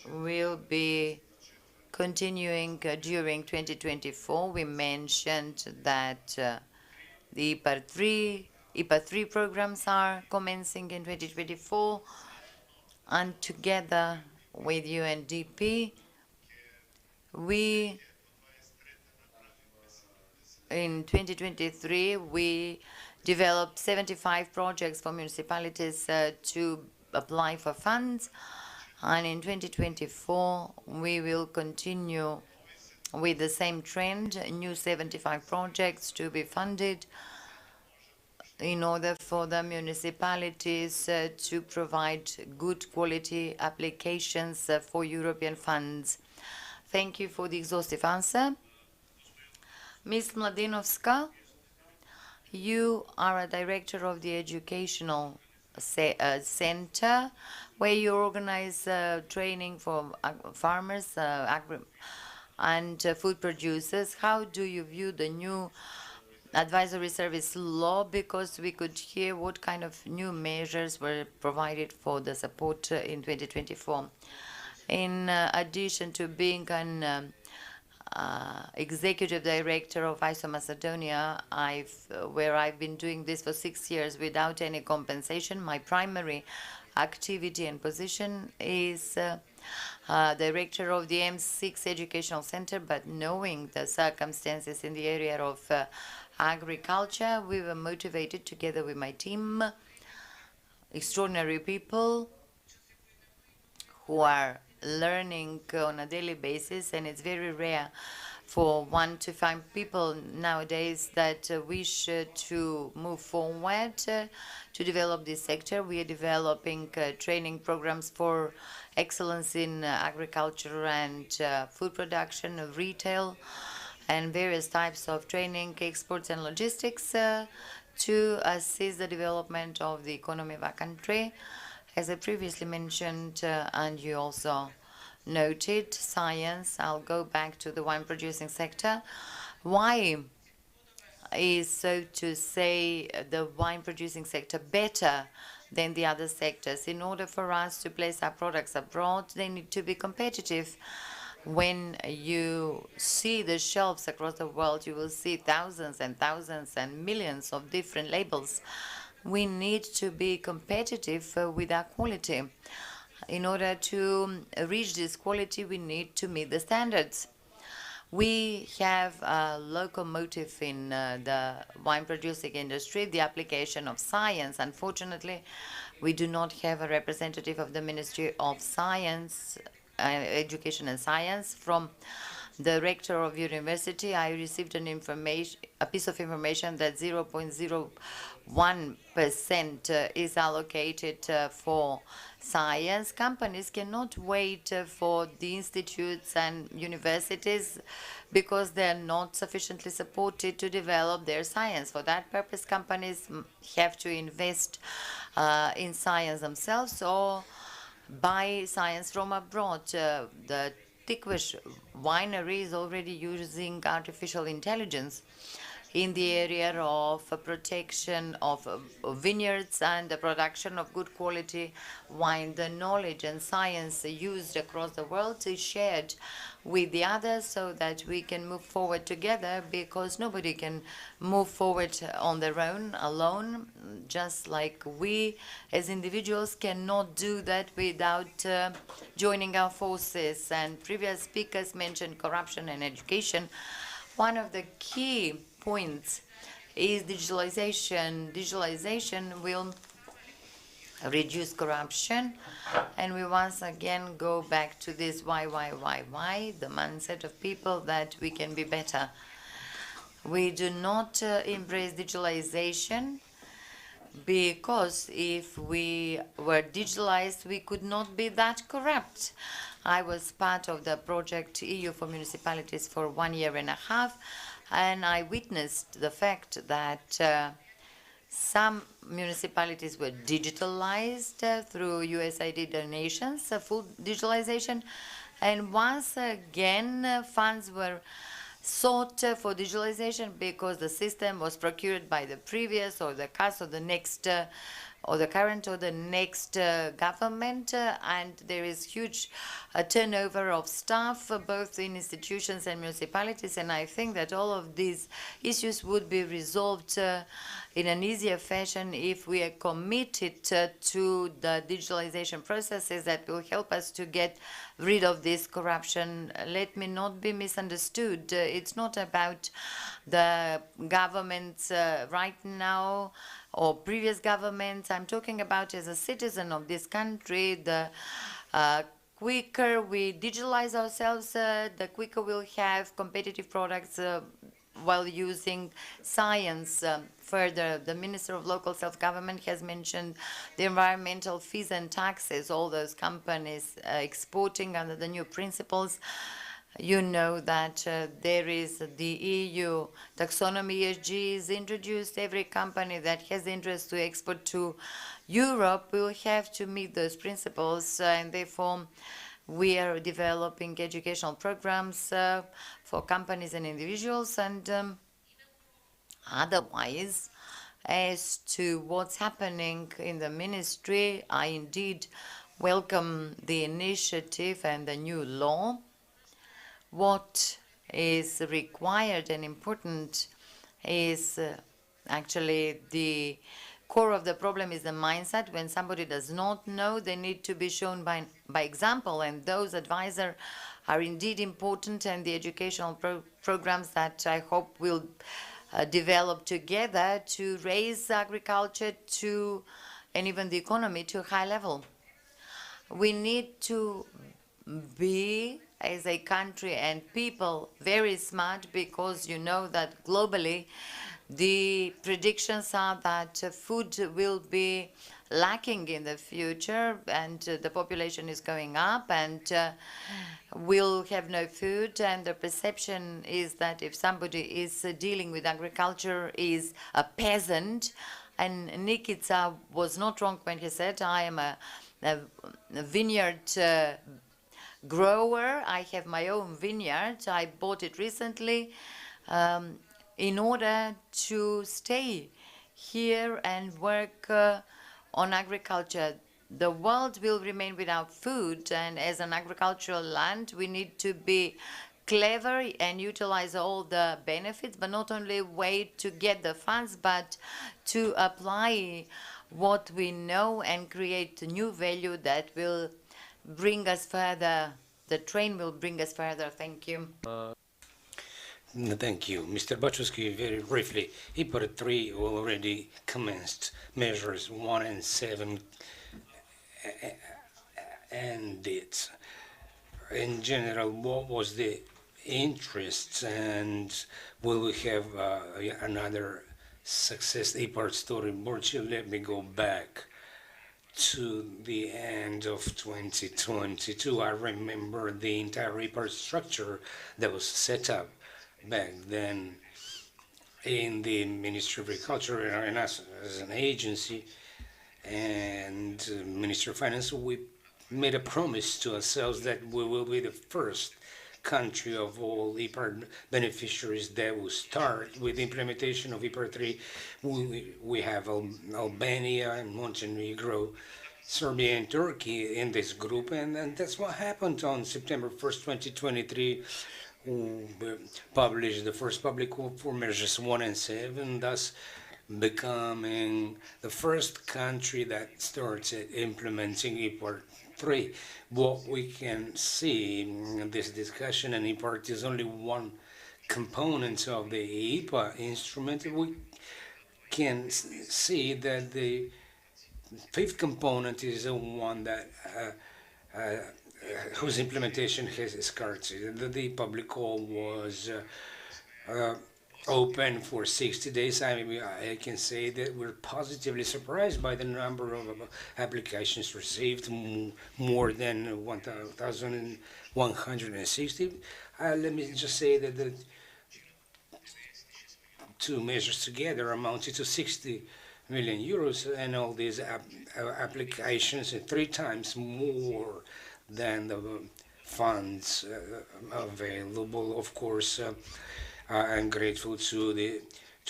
we'll be continuing during 2024. We mentioned that the IPA 3 programs are commencing in 2024, and together with UNDP, in 2023, we developed 75 projects for municipalities to apply for funds. And in 2024, we will continue with the same trend, new 75 projects to be funded in order for the municipalities to provide good quality applications for European funds. Thank you for the exhaustive answer. Ms. Mladinovska, you are a director of the educational center where you organize training for farmers and food producers. How do you view the new advisory service law? Because we could hear what kind of new measures were provided for the support in 2024. In addition to being an executive director of ISO Macedonia, where I've been doing this for 6 years without any compensation. My primary activity and position is director of the M6 Educational Center, but knowing the circumstances in the area of agriculture, we were motivated together with my team, extraordinary people who are learning on a daily basis, and it's very rare for one to find people nowadays that wish to move forward to develop this sector. We are developing training programs for excellence in agriculture and food production, retail, and various types of training, exports and logistics to assist the development of the economy of our country. As I previously mentioned, and you also noted, science, I'll go back to the wine producing sector. Why is, so to say, the wine producing sector better than the other sectors? In order for us to place our products abroad, they need to be competitive. When you see the shelves across the world, you will see thousands and thousands and millions of different labels. We need to be competitive with our quality. In order to reach this quality, we need to meet the standards. We have a locomotive in the wine producing industry, the application of science. Unfortunately, we do not have a representative of the Ministry of Science, Education and Science. From the rector of university, I received a piece of information that 0.01% is allocated for science. Companies cannot wait for the institutes and universities because they are not sufficiently supported to develop their science. For that purpose, companies have to invest in science themselves or buy science from abroad. The distinguished winery is already using artificial intelligence in the area of protection of vineyards and the production of good quality wine. The knowledge and science used across the world is shared with the others so that we can move forward together, because nobody can move forward on their own, alone, just like we as individuals cannot do that without joining our forces. And previous speakers mentioned corruption and education. One of the key points is digitalization. Digitalization will reduce corruption, and we once again go back to this why, the mindset of people that we can be better. We do not embrace digitalization because if we were digitalized, we could not be that corrupt. I was part of the project EU for Municipalities for 1.5 years, and I witnessed the fact that some municipalities were digitalized through USAID donations, full digitalization, and once again funds were sought for digitalization because the system was procured by the previous or the cast or the next or the current or the next government, and there is huge turnover of staff both in institutions and municipalities, and I think that all of these issues would be resolved in an easier fashion if we are committed to the digitalization processes that will help us to get rid of this corruption. Let me not be misunderstood. It's not about the governments right now or previous governments. I'm talking about as a citizen of this country. The quicker we digitalize ourselves, the quicker we'll have competitive products while using science. Further, the Minister of Local Self-Government has mentioned the environmental fees and taxes, all those companies exporting under the new principles. You know that there is the EU taxonomy. ESG is introduced. Every company that has interest to export to Europe will have to meet those principles, and therefore we are developing educational programs for companies and individuals. And otherwise, as to what's happening in the ministry, I indeed welcome the initiative and the new law. What is required and important is actually the core of the problem is the mindset. When somebody does not know, they need to be shown by example, and those advisors are indeed important, and the educational programs that I hope will develop together to raise agriculture to, and even the economy to a high level. We need to be, as a country and people, very smart, because you know that globally the predictions are that food will be lacking in the future, and the population is going up, and we'll have no food, and the perception is that if somebody is dealing with agriculture is a peasant. And Nikita was not wrong when he said, I am a vineyard grower. I have my own vineyard. I bought it recently in order to stay here and work on agriculture. The world will remain without food, and as an agricultural land, we need to be clever and utilize all the benefits, but not only wait to get the funds, but to apply what we know and create new value that will bring us further. The train will bring us further. Thank you.
Thank you. Mr. Baczewski, very briefly, he put 3 already commenced measures, 1 and 7 ended. In general, what was the interest, and will we have another success EPART story? Borchio, let me go back to the end of 2022. I remember the entire EPART structure that was set up back then in the Ministry of Agriculture and us as an agency, and Ministry of Finance. We made a promise to ourselves that we will be the first country of all IPAR beneficiaries that will start with the implementation of IPAR 3. We have Albania and Montenegro, Serbia and Turkey in this group, and that's what happened on September 1st, 2023. We published the first public call for measures 1 and 7, thus becoming the first country that started implementing IPAR 3. What we can see in this discussion, and IPAR is only one component of the IPA instrument, we can see that the fifth component is the one that whose implementation has started. The public call was open for 60 days. I can say that we're positively surprised by the number of applications received, more than 1,160. Let me just say that the two measures together amounted to 60 million euros, and all these applications are 3 times more than the funds available. Of course, I'm grateful to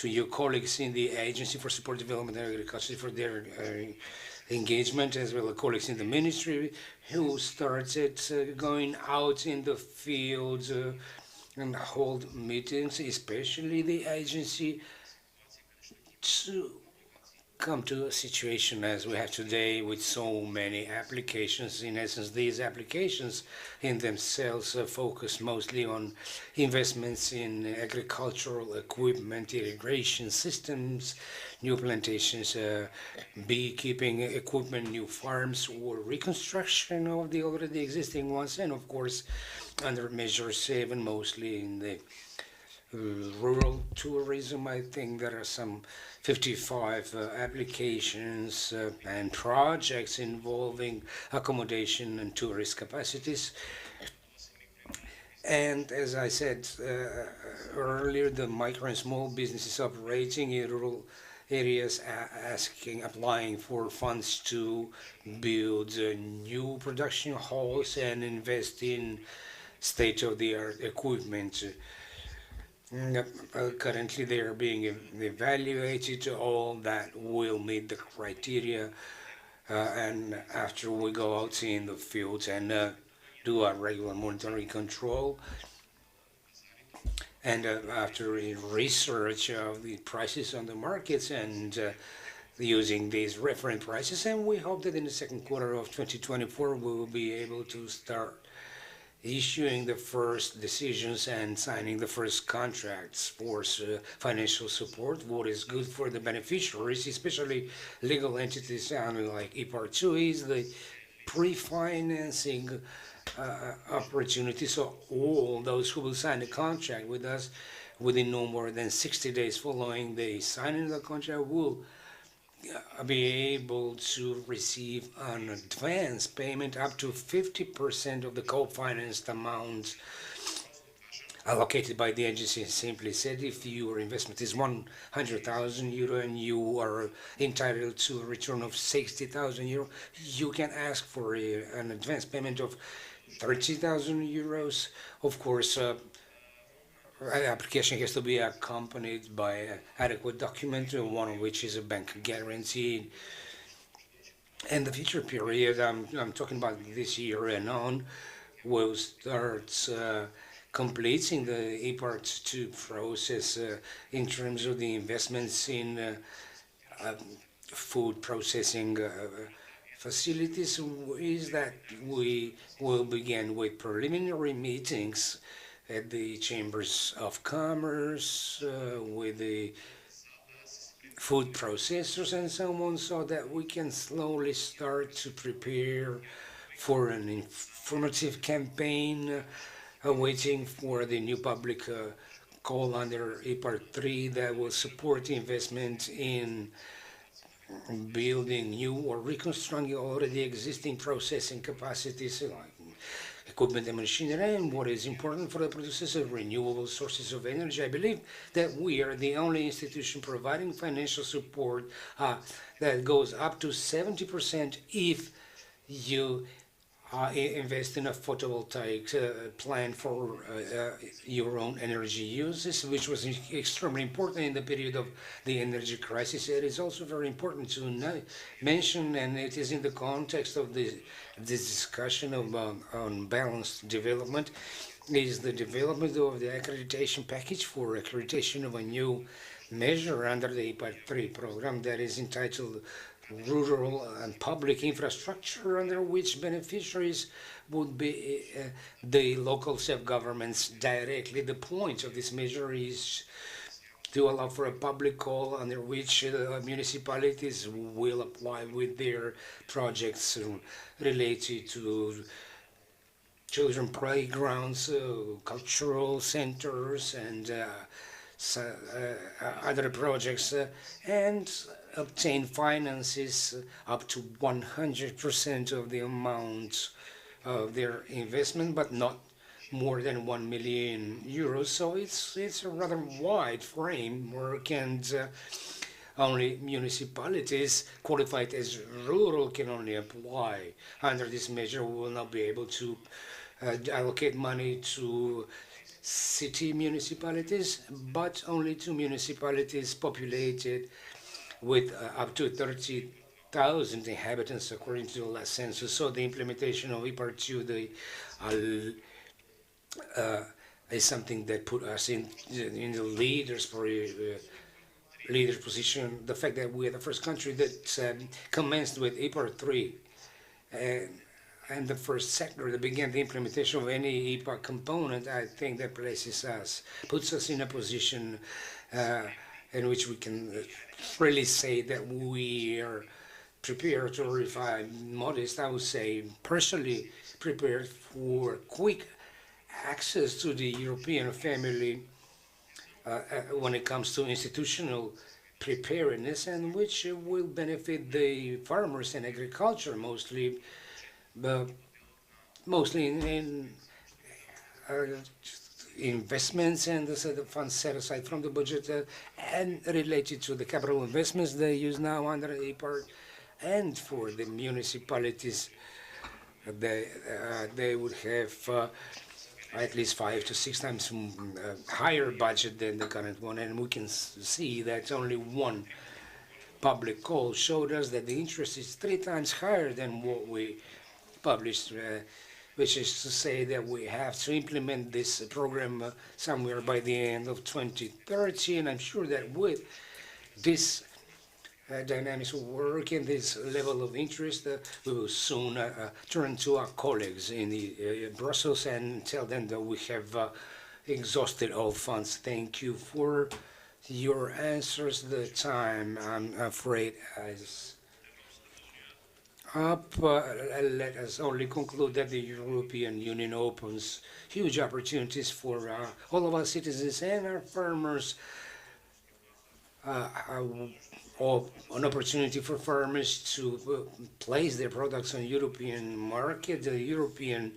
your colleagues in the Agency for Support Development and Agriculture for their engagement, as well as colleagues in the ministry who started going out in the fields and hold meetings, especially the agency, to come to a situation as we have today with so many applications. In essence, these applications in themselves focus mostly on investments in agricultural equipment, irrigation systems, new plantations, beekeeping equipment, new farms, or reconstruction of the already existing ones, and of course under Measure 7, mostly in the rural tourism. I think there are some 55 applications and projects involving accommodation and tourist capacities. And as I said earlier, the micro and small businesses operating in rural areas applying for funds to build new production halls and invest in state-of-the-art equipment. Currently, they are being evaluated. All that will meet the criteria, and after we go out in the fields and do a regular monitoring control, and after research of the prices on the markets and using these reference prices, and we hope that in the second quarter of 2024 we will be able to start issuing the first decisions and signing the first contracts for financial support. What is good for the beneficiaries, especially legal entities like IPAR 2, is the pre-financing opportunity. So all those who will sign a contract with us within no more than 60 days following the signing of the contract will be able to receive an advance payment up to 50% of the co-financed amount allocated by the agency. Simply said, if your investment is 100,000 euro and you are entitled to a return of 60,000 euro, you can ask for an advance payment of 30,000 euros. Of course, application has to be accompanied by an adequate document, one of which is a bank guarantee. And the future period, I'm talking about this year and on, will start completing the IPAR 2 process in terms of the investments in food processing facilities. Is that we will begin with preliminary meetings at the chambers of commerce, with the food processors and so on, so that we can slowly start to prepare for an informative campaign, waiting for the new public call under IPAR 3 that will support investment in building new or reconstructing already existing processing capacities, like equipment and machinery, and what is important for the producers of renewable sources of energy. I believe that we are the only institution providing financial support that goes up to 70% if you invest in a photovoltaic plant for your own energy uses, which was extremely important in the period of the energy crisis. It is also very important to mention, and it is in the context of this discussion of on balanced development, is the development of the accreditation package for accreditation of a new measure under the IPA 3 program that is entitled Rural and Public Infrastructure, under which beneficiaries would be the local self-governments directly. The point of this measure is to allow for a public call under which municipalities will apply with their projects related to children playgrounds, cultural centers, and other projects, and obtain finances up to 100% of the amount of their investment, but not more than 1 million euros. So it's a rather wide framework, and only municipalities qualified as rural can only apply under this measure. We will not be able to allocate money to city municipalities, but only to municipalities populated with up to 30,000 inhabitants according to the last census. So the implementation of IPAR 2 is something that put us in the leaders position. The fact that we are the first country that commenced with IPAR 3 and the first sector that began the implementation of any IPA component, I think that puts us in a position in which we can really say that we are prepared, or if I'm modest, I would say personally prepared for quick access to the European family when it comes to institutional preparedness, and which will benefit the farmers and agriculture mostly in investments and the funds set aside from the budget and related to the capital investments they use now under IPAR, and for the municipalities they would have at least 5 to 6 times higher budget than the current one, and we can see that only one public call showed us that the interest is 3 times higher than what we published, which is to say that we have to implement this program somewhere by the end of 2030, and I'm sure that with this dynamics of work and this level of interest, we will soon turn to our colleagues in Brussels and tell them that we have exhausted all funds. Thank you for your answers. The time, I'm afraid, is up. Let us only conclude that the European Union opens huge opportunities for all of our citizens and our farmers, an opportunity for farmers to place their products on European market. The European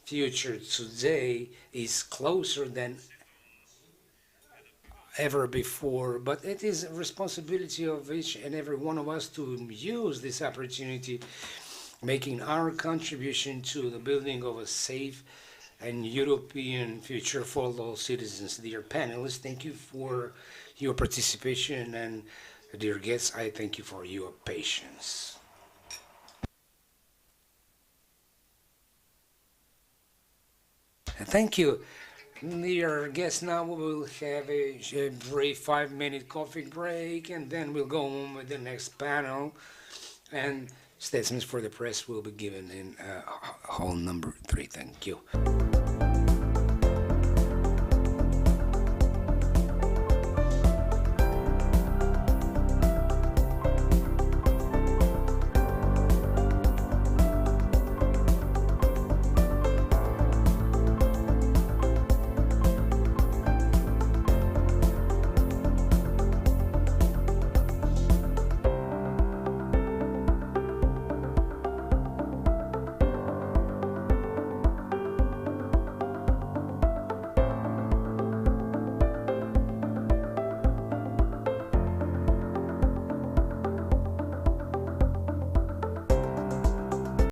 future today is closer than ever before, but it is a responsibility of each and every one of us to use this opportunity, making our contribution to the building of a safe and European future for all citizens. Dear panelists, thank you for your participation, and dear guests, I thank you for your patience. Thank you. Dear guests, now we will have a brief 5-minute coffee break, and then we'll go on with the next panel, and statements for the press will be given in hall number 3. Thank you.